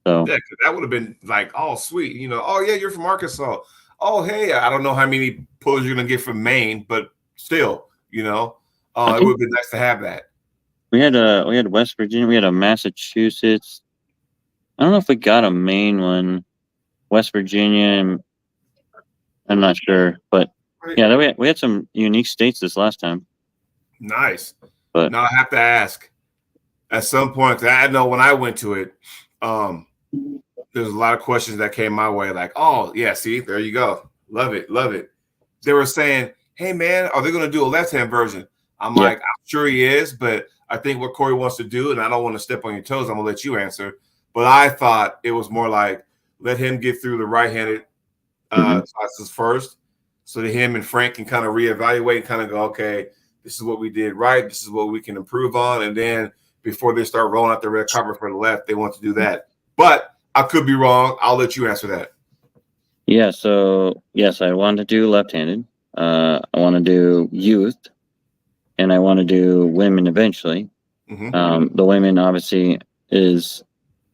So Yeah, 'cause that would have been like, oh, sweet. Oh, yeah, you're from Arkansas. Oh, hey, I don't know how many pulls you're going to get from Maine, but still, it would be nice to have that. we had West Virginia, we had a Massachusetts. I don't know if we got a Maine one, West Virginia, and I'm not sure, but yeah, we had some unique states this last time. Nice. But now I have to ask at some point, 'cause I know when I went to it, there's a lot of questions that came my way, like, oh, yeah, see, there you go. Love it, love it. They were saying, hey, man, are they going to do a left-hand version? I'm like, I'm sure he is, but I think what Corey wants to do, and I don't want to step on your toes, I'm going to let you answer. But I thought it was more like, let him get through the right-handed classes first, so that him and Frank can kind of reevaluate and kind of go, okay, this is what we did right, this is what we can improve on, and then before they start rolling out the red carpet for the left, they want to do that. But I could be wrong. I'll let you answer that. Yeah, so yes, I want to do left-handed. I want to do youth, and I want to do women eventually. The women obviously is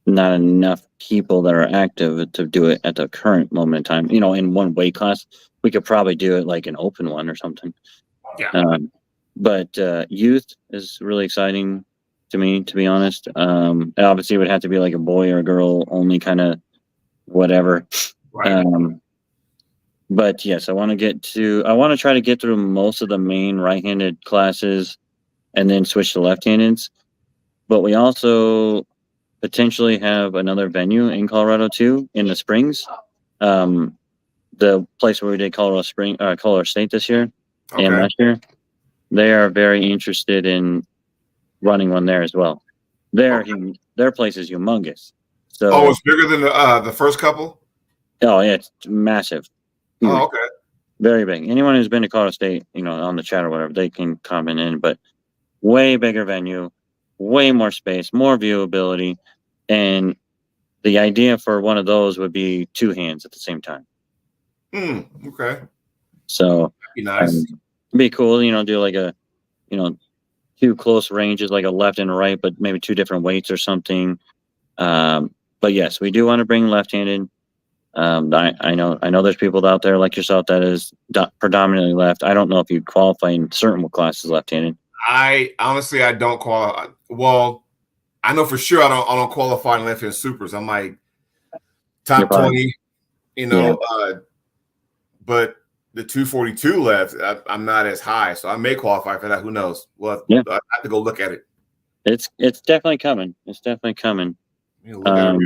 not enough people that are active to do it at the current moment in time. In one weight class, we could probably do it like an open one or something. Yeah. But youth is really exciting to me, to be honest. Obviously, it would have to be like a boy or a girl only kind of whatever. Right. But yes, I want to try to get through most of the main right-handed classes and then switch to left-handeds. But we also potentially have another venue in Colorado too, in the Springs. The place where we did Colorado State this year and last year, they are very interested in running one there as well. Their place is humongous. So it's bigger than the first couple? Oh yeah, it's massive. Huge. Oh, okay. Very big. Anyone who's been to Colorado State, on the chat or whatever, they can comment in, but way bigger venue, way more space, more viewability, and the idea for one of those would be two hands at the same time. Okay. So that'd be nice. It'd be cool, do like a, two close ranges, like a left and a right, but maybe two different weights or something. But yes, we do want to bring left-handed. I know there's people out there like yourself that is predominantly left. I don't know if you qualify in certain classes left-handed. I honestly don't qualify. Well, I know for sure I don't qualify in left-hand supers. I'm like top 20, but the 242 left, I'm not as high, so I may qualify for that. Who knows? Well, I have to go look at it. It's definitely coming. It's definitely coming. Look at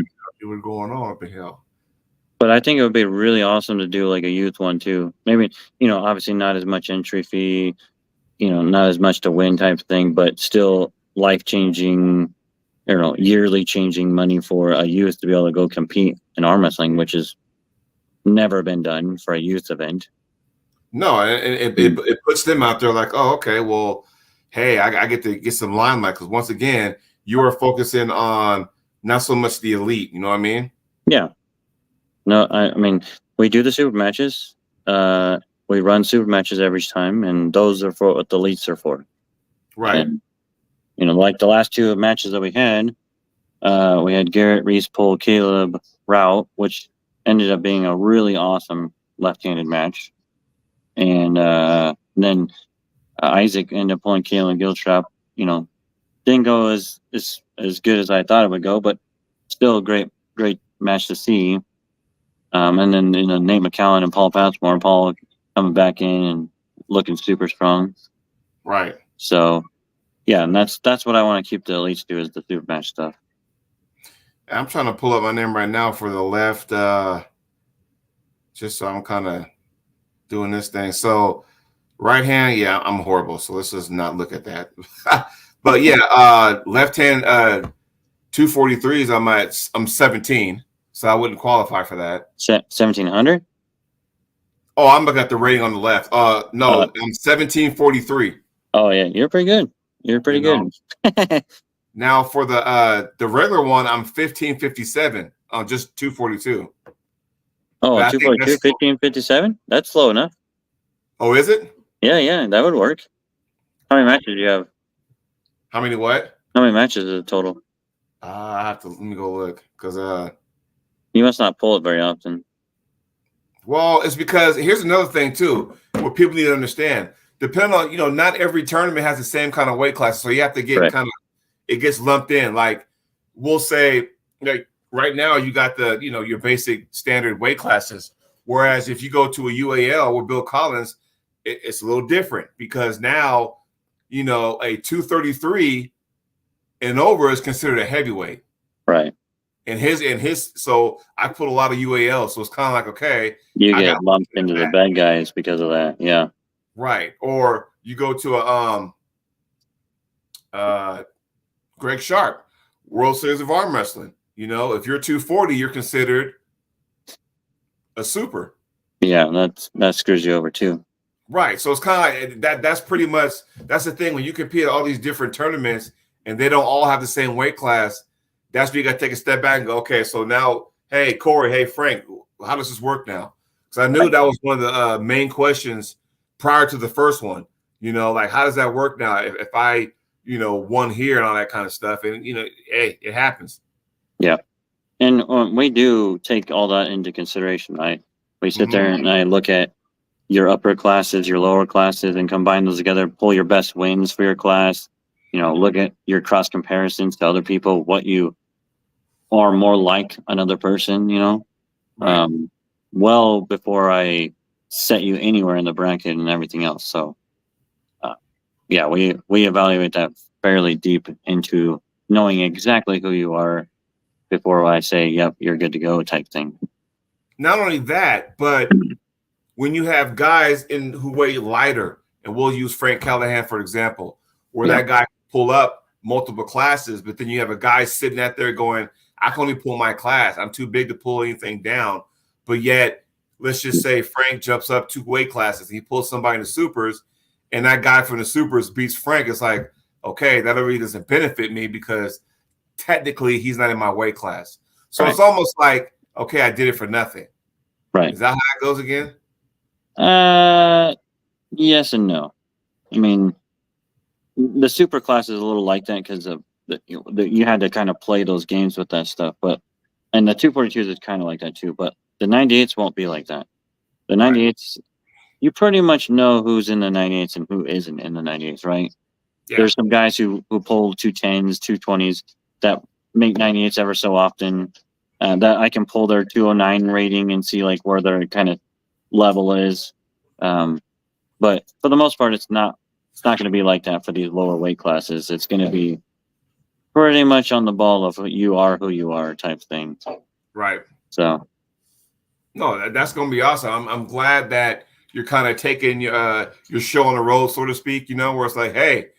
what's going on up in here. But I think it would be really awesome to do like a youth one too. Maybe, obviously not as much entry fee, not as much to win type of thing, but still life-changing, yearly changing money for a youth to be able to go compete in arm wrestling, which has never been done for a youth event. No, it puts them out there like, oh, okay, well, hey, I get to get some limelight because once again, you are focusing on not so much the elite. You know what I mean? Yeah. No, I mean, we do the super matches. We run super matches every time, and those are for what the elites are for. Right. And, like the last two matches that we had Garrett, Reese, Pull, Caleb, Route, which ended up being a really awesome left-handed match. And then Isaac ended up pulling Caleb Gilstrap. Didn't go as good as I thought it would go, but still a great match to see. And then Nate McCallan and Paul Passmore. Paul coming back in and looking super strong. Right. So, yeah, and that's what I want to keep the elites do is the super match stuff. I'm trying to pull up my name right now for the left, just so I'm kind of doing this thing. So, right hand, yeah, I'm horrible. So let's just not look at that. But yeah, left hand 243s. I'm 17. So I wouldn't qualify for that. 1,700? Oh, I'm looking at the rating on the left. No, I'm 1743. Oh yeah, you're pretty good. You're pretty good. Now for the regular one, I'm 1557 on just 242. Oh, 242, 1557? That's slow enough. Oh, is it? Yeah, that would work. How many matches do you have? How many what? How many matches is it total? I have to let me go look because You must not pull it very often. well, it's because here's another thing too, what people need to understand. Depending on, not every tournament has the same kind of weight class, so you have to get Right. kind of it gets lumped in. Like we'll say, like right now you got the your basic standard weight classes, whereas if you go to a UAL with Bill Collins, it's a little different because now a 233 and over is considered a heavyweight. Right. And his so I put a lot of UAL, so it's kind of like, okay, You I got get lumped into the bad guys because of that. Yeah. right. Or you go to a Greg Sharp, World Series of Arm Wrestling. If you're 240, you're considered a super. Yeah, that screws you over too. Right. So it's kind of like that. That's pretty much that's the thing when you compete at all these different tournaments and they don't all have the same weight class. That's where you got to take a step back and go, okay, so now, hey, Corey, hey, Frank, how does this work now? Because I knew that was one of the main questions prior to the first one. Like, how does that work now? If I, won here and all that kind of stuff. And, hey, it happens. Yeah. And we do take all that into consideration, right? We sit there and I look at your upper classes, your lower classes, and combine those together, pull your best wins for your class, look at your cross comparisons to other people, what you are more like another person, Right. well before I set you anywhere in the bracket and everything else. So, yeah, we evaluate that fairly deep into knowing exactly who you are before I say, yep, you're good to go type thing. Not only that, but when you have guys who weigh lighter, and we'll use Frank Callahan, for example, where that guy can pull up multiple classes, but then you have a guy sitting out there going, I can only pull my class. I'm too big to pull anything down. But yet, let's just say Frank jumps up 2 weight classes. He pulls somebody in the supers, and that guy from the supers beats Frank. It's like, okay, that really doesn't benefit me because technically he's not in my weight class. So It's almost like, okay, I did it for nothing. Right. Is that how it goes again? Yes and no. I mean, the super class is a little like that because of you had to kind of play those games with that stuff. And the 242s is kind of like that too. But the 98s won't be like that. The 98s, you pretty much know who's in the 98s and who isn't in the 98s, right? Yeah. There's some guys who pull 210s, 220s that make 98s ever so often. That I can pull their 209 rating and see like where their kind of level is. But for the most part, it's not going to be like that for these lower weight classes. It's going to be pretty much on the ball of who you are type thing. Right. So. No, that's going to be awesome. I'm glad that you're kind of taking your show on the road, so to speak, where it's like, hey,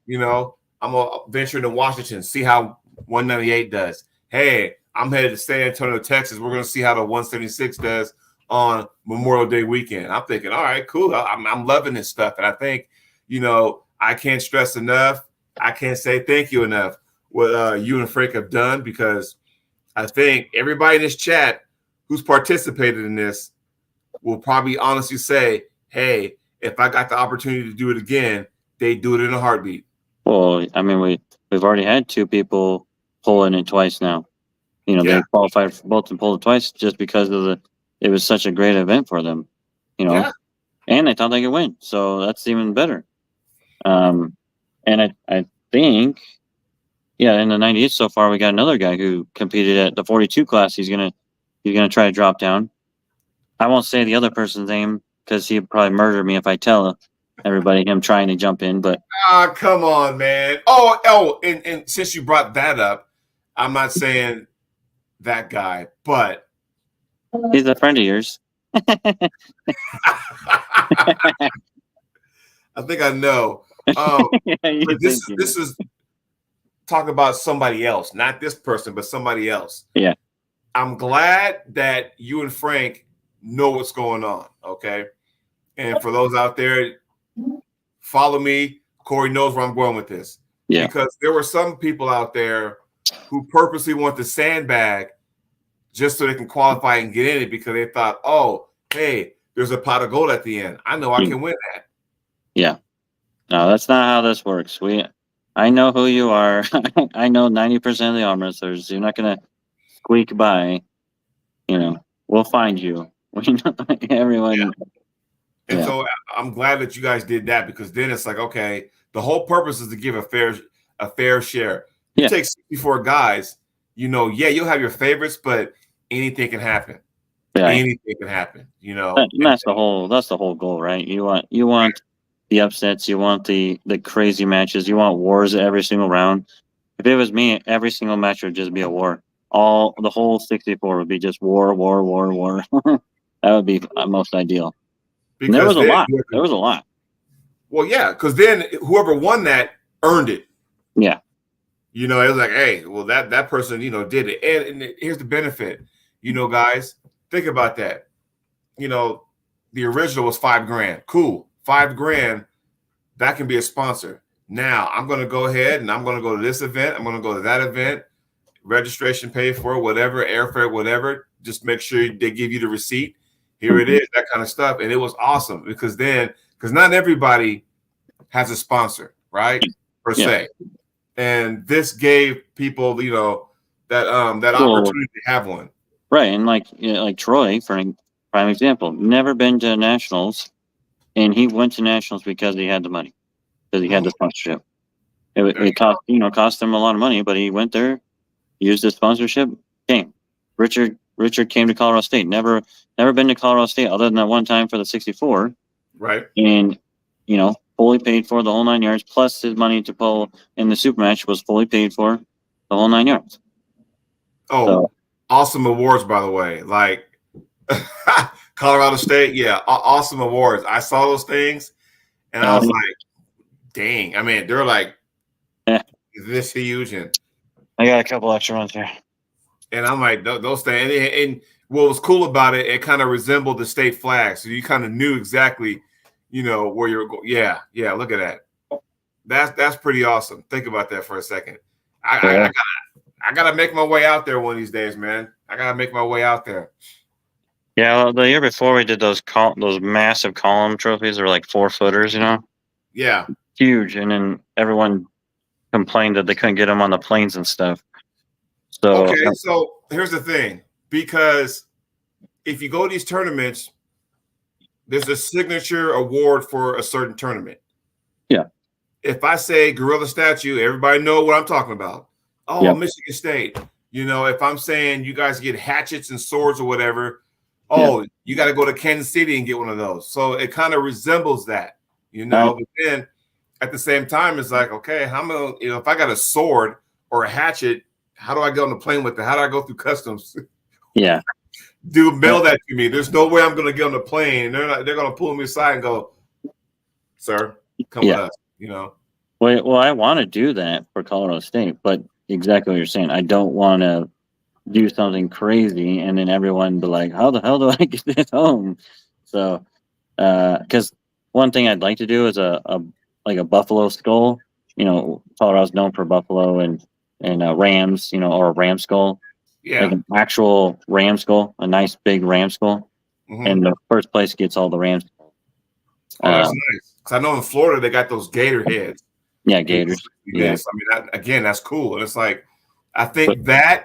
I'm going to venture into Washington, see how 198 does. Hey, I'm headed to San Antonio, Texas. We're going to see how the 176 does on Memorial Day weekend. I'm thinking, all right, cool. I'm loving this stuff. And I think, I can't stress enough. I can't say thank you enough what you and Frank have done, because I think everybody in this chat who's participated in this will probably honestly say, hey, if I got the opportunity to do it again, they'd do it in a heartbeat. Well, I mean, we've already had 2 people pull in it twice now. They qualified for both and pulled it twice just because of it was such a great event for them, and they thought they could win. So that's even better. And I think, in the 98 so far, we got another guy who competed at the 42 class. He's gonna try to drop down. I won't say the other person's name because he'd probably murder me if I tell everybody him trying to jump in. But come on, man. Oh, and since you brought that up, I'm not saying that guy, but he's a friend of yours. I think I know. But this is talking about somebody else, not this person, but somebody else. Yeah. I'm glad that you and Frank know what's going on, okay? And for those out there, follow me. Corey knows where I'm going with this. Yeah. Because there were some people out there who purposely want to sandbag just so they can qualify and get in it because they thought, oh, hey, there's a pot of gold at the end. I know I can win that. Yeah. No, that's not how this works. I know who you are. I know 90% of the arm wrestlers. You're not gonna squeak by. We'll find you. We know everyone. And Yeah. so I'm glad that you guys did that, because then it's like, okay, the whole purpose is to give a fair share. You Yeah. take 64 guys, yeah, you'll have your favorites, but anything can happen. Yeah. Anything can happen, And that's the whole goal, right? You want the upsets, you want the crazy matches, you want wars every single round. If it was me, every single match would just be a war. The whole 64 would be just war, war, war, war. That would be most ideal. And there because was a then lot. There was a lot. well, yeah, because then whoever won that earned it. Yeah. It was like, hey, well, that person, did it. And here's the benefit, guys, think about that. The original was $5,000. Cool. $5,000, that can be a sponsor. Now I'm going to go ahead and I'm going to go to this event. I'm going to go to that event, registration paid for, whatever, airfare, whatever. Just make sure they give you the receipt. Here it is, that kind of stuff. And it was awesome because not everybody has a sponsor, right? Per se. And this gave people, that opportunity to have one. Right. And like Troy, for a prime example, never been to nationals, and he went to nationals because he had the money, because he had the sponsorship. It cost him a lot of money, but he went there, used his sponsorship, came. Richard came to Colorado State. Never been to Colorado State other than that one time for the 64. Right. And fully paid for the whole 9 yards, plus his money to pull in the super match was fully paid for the whole 9 yards. Oh, so, awesome awards, by the way. Like Colorado State, yeah, awesome awards. I saw those things and I was like, dang. I mean, they're like this huge. And I got a couple extra ones here. And I'm like, those things. And what was cool about it, it kind of resembled the state flag. So you kind of knew exactly, where you're going. Yeah, look at that. That's pretty awesome. Think about that for a second. I gotta make my way out there one of these days, man. I gotta make my way out there. Yeah, well, the year before we did those massive column trophies, they were like 4-footers, Yeah, huge, and then everyone complained that they couldn't get them on the planes and stuff. So okay, so here's the thing, because if you go to these tournaments, there's a signature award for a certain tournament. Yeah. If I say gorilla statue, everybody know what I'm talking about. Oh, yep. Michigan State. If I'm saying you guys get hatchets and swords or whatever, you got to go to Kansas City and get one of those. So it kind of resembles that, But then at the same time, it's like, okay, how am if I got a sword or a hatchet, how do I get on the plane with it? How do I go through customs? Yeah. Dude, mail that to me. There's no way I'm going to get on the plane. They're going to pull me aside and go, sir, come with us, Well, I want to do that for Colorado State, but exactly what you're saying. I don't want to do something crazy and then everyone be like, how the hell do I get this home? So, because one thing I'd like to do is a buffalo skull. Colorado's known for buffalo and rams, or a ram skull. Yeah. Like an actual ram skull, a nice big ram skull. Mm-hmm. And the first place gets all the rams. Oh, that's nice. Because I know in Florida they got those gator heads. Yeah, gators. Yeah. I mean, that's cool. And it's like, I think I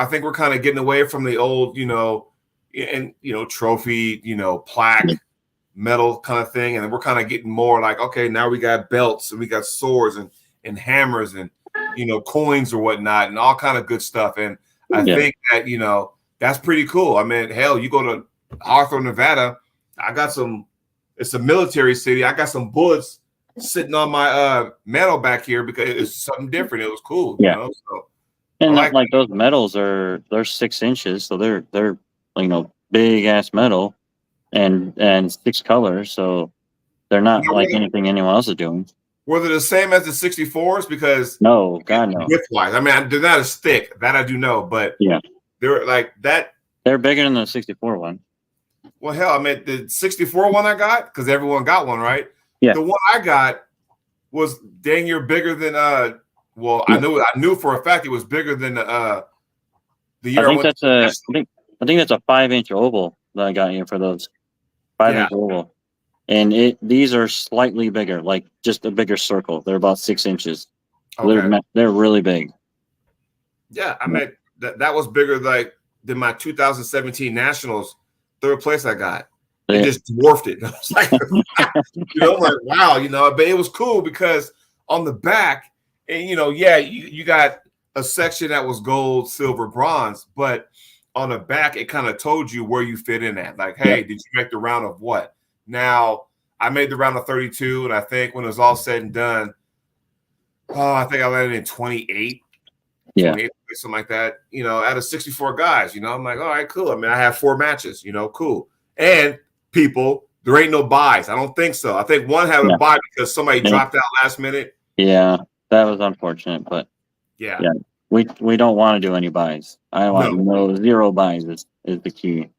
think we're kind of getting away from the old, trophy, plaque, metal kind of thing. And we're kind of getting more like, okay, now we got belts and we got swords and hammers and, coins or whatnot and all kind of good stuff. And I think that, that's pretty cool. I mean, hell, you go to Arthur, Nevada, it's a military city. I got some bullets sitting on my medal back here because it's something different. It was cool. Yeah. So, and like those medals they're 6 inches, so they're big ass metal and 6 colors, so they're not like anything anyone else is doing. Were they the same as the 64s? Because no, God no. Width-wise, I mean, they're not as thick. That I do know, but they're like that. They're bigger than the 64 one. Well, hell, I mean, the 64 one I got, because everyone got one, right? Yeah. The one I got was dang near bigger than Well, I knew for a fact it was bigger than the year. I think that's a 5-inch oval that I got here for those 5-inch oval. and these are slightly bigger, like just a bigger circle. They're about 6 inches. Okay. They're really big. Yeah, I mean that was bigger like than my 2017 Nationals third place I got. It just dwarfed it. I was like, I'm like, wow, but it was cool because on the back, and you got a section that was gold, silver, bronze, but on the back it kind of told you where you fit in at. Like, hey, did you make the round of what? Now I made the round of 32, and I think when it was all said and done, I think I landed in 28. Yeah. Something like that, out of 64 guys, I'm like, all right, cool. I mean, I have 4 matches, cool. And people, there ain't no buys. I don't think so. I think one had a buy because somebody dropped out last minute. Yeah, that was unfortunate, but yeah, we don't want to do any buys. I want zero buys is the key.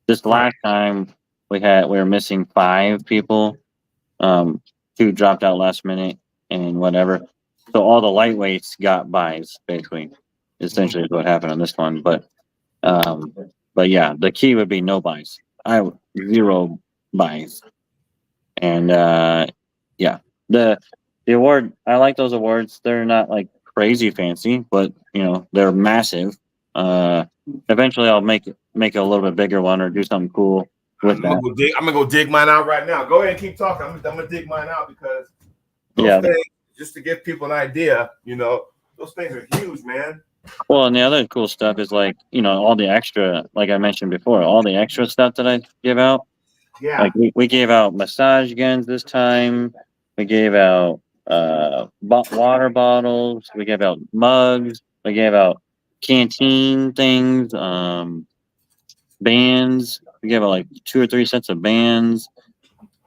This last time we were missing 5 people. 2 dropped out last minute and whatever. So all the lightweights got buys, basically. Essentially is what happened on this one. But yeah, the key would be no buys. 0 buys. And yeah. The award, I like those awards. They're not like crazy fancy, but they're massive. Eventually I'll make a little bit bigger one or do something cool with that. I'm gonna go dig mine out right now. Go ahead and keep talking. I'm gonna dig mine out because those things, just to give people an idea, those things are huge, man. Well, and the other cool stuff is like, all the extra, like I mentioned before, all the extra stuff that I give out. Yeah. Like we gave out massage guns this time. We gave out water bottles. We gave out mugs. We gave out canteen things, bands. We gave out like 2 or 3 sets of bands.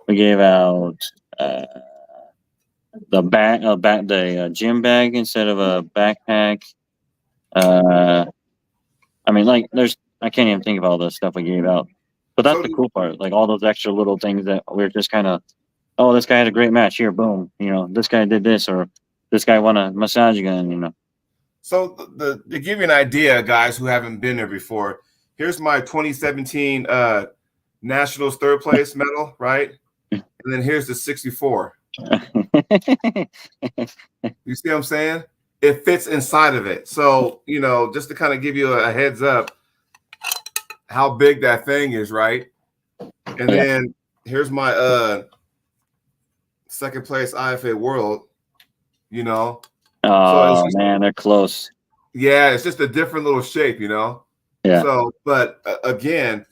We gave out the gym bag instead of a backpack. I mean, like, I can't even think of all the stuff we gave out. But that's the cool part. Like, all those extra little things that we're just kind of, oh, this guy had a great match. Here, boom. This guy did this, or this guy won a massage gun, So, to give you an idea, guys who haven't been there before, here's my 2017 Nationals third place medal, right? And then here's the 64. You see what I'm saying? It fits inside of it. So, just to kind of give you a heads up how big that thing is, right? And then here's my second place IFA World, Oh, so man, they're close. Yeah, it's just a different little shape, Yeah. So, but again,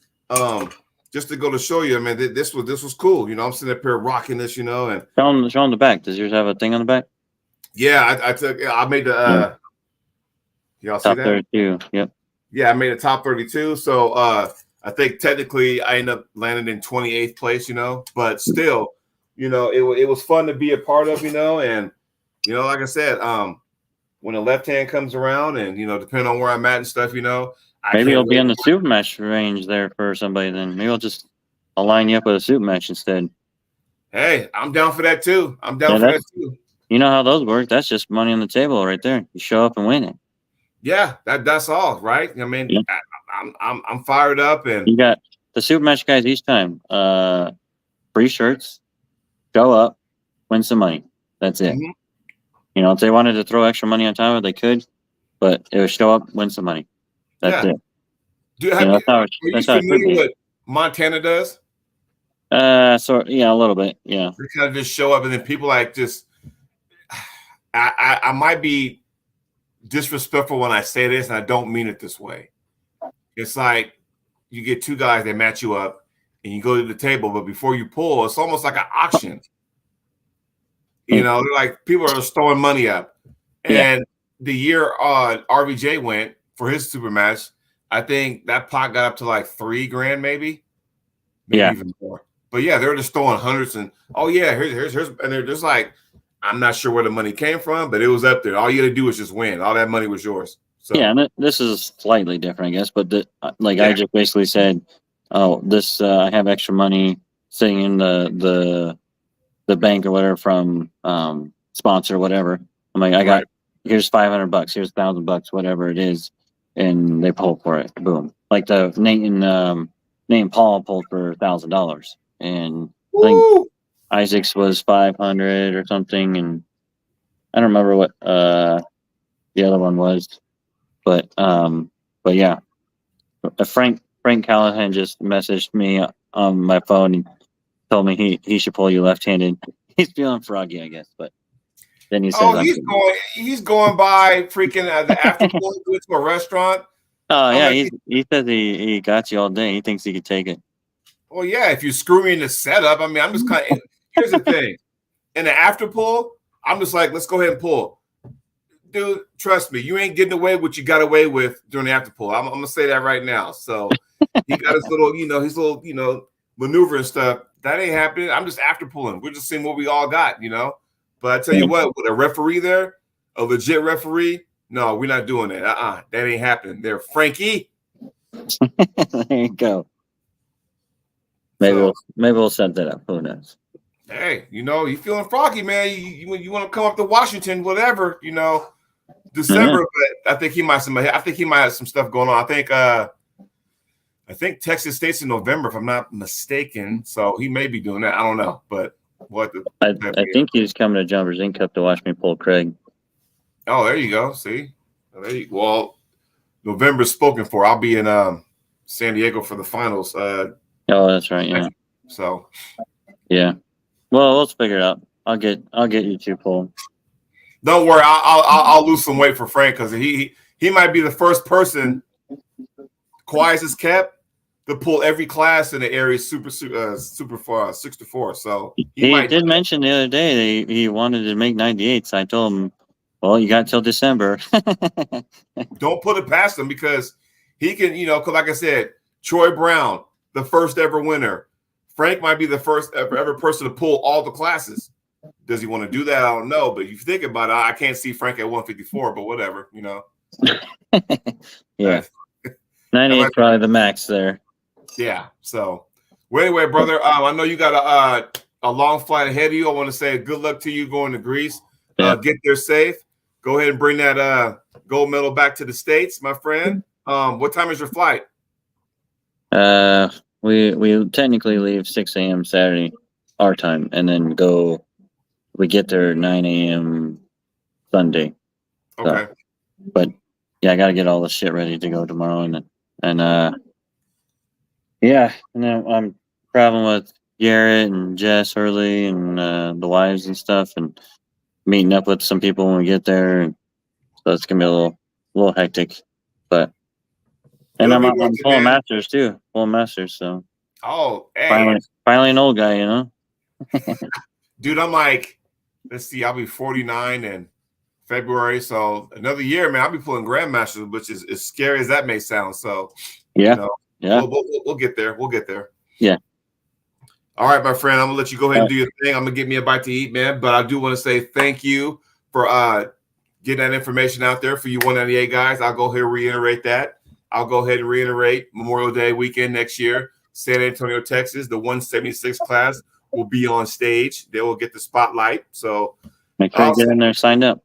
just to go to show you, I mean, this was cool. I'm sitting up here rocking this, and show them the back. Does yours have a thing on the back? Yeah, I made the y'all see top that? 32. Yep. Yeah, I made a top 32. So I think technically I ended up landing in 28th place, but still, it was fun to be a part of, and like I said, when the left hand comes around and depending on where I'm at and stuff, maybe you'll be in the super match range there for somebody. Then maybe I'll line you up with a super match instead. Hey, I'm down for that too. I'm down for that too. You know how those work. That's just money on the table right there. You show up and win it. Yeah, that's all, right? I mean, I'm fired up, and you got the super match guys each time. Free shirts, show up, win some money. That's it. If they wanted to throw extra money on top of it, they could, but it would show up, win some money. That's it. Are you familiar with Montana does? A little bit. Yeah. They kind of just show up, and then people like just. I might be disrespectful when I say this, and I don't mean it this way. It's like you get 2 guys that match you up, and you go to the table, but before you pull, it's almost like an auction. They're like people are just throwing money up. And the year RVJ went for his super match, I think that pot got up to like $3,000, maybe even more. But yeah, they're just throwing hundreds and here's and they're just like, I'm not sure where the money came from, but it was up there. All you got to do is just win. All that money was yours. So. Yeah, and this is slightly different, I guess. But I just basically said, oh, this I have extra money sitting in the bank or whatever from sponsor or whatever. I'm like, here's $500, here's $1,000, whatever it is, and they pull for it. Boom. Like the Nate and Paul pulled for $1,000, and I think Woo! Isaac's was 500 or something, and I don't remember what the other one was, but yeah, Frank Callahan just messaged me on my phone and told me he should pull you left-handed. He's feeling froggy, I guess, but then he says Oh, he's going by freaking the after pool to a restaurant. Oh I'm yeah, like, he says he got you all day. He thinks he could take it. well, yeah, if you screw me in the setup, I mean, I'm just kind of. Here's the thing, in the after pull, I'm just like, let's go ahead and pull, dude. Trust me, you ain't getting away with what you got away with during the after pull. I'm gonna say that right now. So he got his little maneuver and stuff. That ain't happening. I'm just after pulling. We're just seeing what we all got, But I tell you what, with a referee there, a legit referee, no, we're not doing that. That ain't happening. There, Frankie. There you go. Maybe we'll set that up. Who knows? Hey, you feeling froggy, man. You want to come up to Washington, whatever, December, but I think he might have some stuff going on. I think Texas State's in November, if I'm not mistaken. So he may be doing that. I don't know. But I think he's coming to Jumpers Inc. Cup to watch me pull Craig. Oh, there you go. See? Well, November's spoken for. I'll be in San Diego for the finals. Oh, that's right, yeah. So yeah. Well, let's figure it out. I'll get you two pulled. Don't worry, I'll lose some weight for Frank because he might be the first person, quiet as kept, to pull every class in the area super far 64. So he did mention the other day that he wanted to make 98s. I told him, well, you got till December. Don't put it past him because he can, because like I said, Troy Brown, the first ever winner. Frank might be the first ever person to pull all the classes. Does he want to do that? I don't know. But if you think about it, I can't see Frank at 154, but whatever, Yeah. 98 is probably the max there. Yeah. So, well, anyway, brother, I know you got a long flight ahead of you. I want to say good luck to you going to Greece. Yeah. Get there safe. Go ahead and bring that gold medal back to the States, my friend. What time is your flight? We technically leave 6 a.m. Saturday, our time, and then we get there 9 a.m. Sunday. Okay. So, but yeah, I got to get all the shit ready to go tomorrow, and yeah, and then I'm traveling with Garrett and Jess Hurley and the wives and stuff, and meeting up with some people when we get there. And so it's gonna be a little hectic, but and I'm pulling masters too, so. Oh, hey. Finally an old guy, Dude, I'm like, let's see, I'll be 49 in February, so another year, man. I'll be pulling grandmasters, which is as scary as that may sound. So, yeah, we'll get there. We'll get there. Yeah. All right, my friend. I'm gonna let you go ahead and do your thing. I'm gonna get me a bite to eat, man. But I do want to say thank you for getting that information out there for you 198 guys. I'll go ahead and reiterate that. I'll go ahead and reiterate Memorial Day weekend next year, San Antonio, Texas. The 176 class will be on stage. They will get the spotlight. So make sure you get in there. Sign up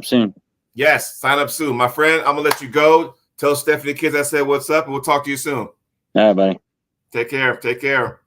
soon. Yes, sign up soon, my friend. I'm gonna let you go. Tell Stephanie kids I said what's up, and we'll talk to you soon. All right, buddy. Take care.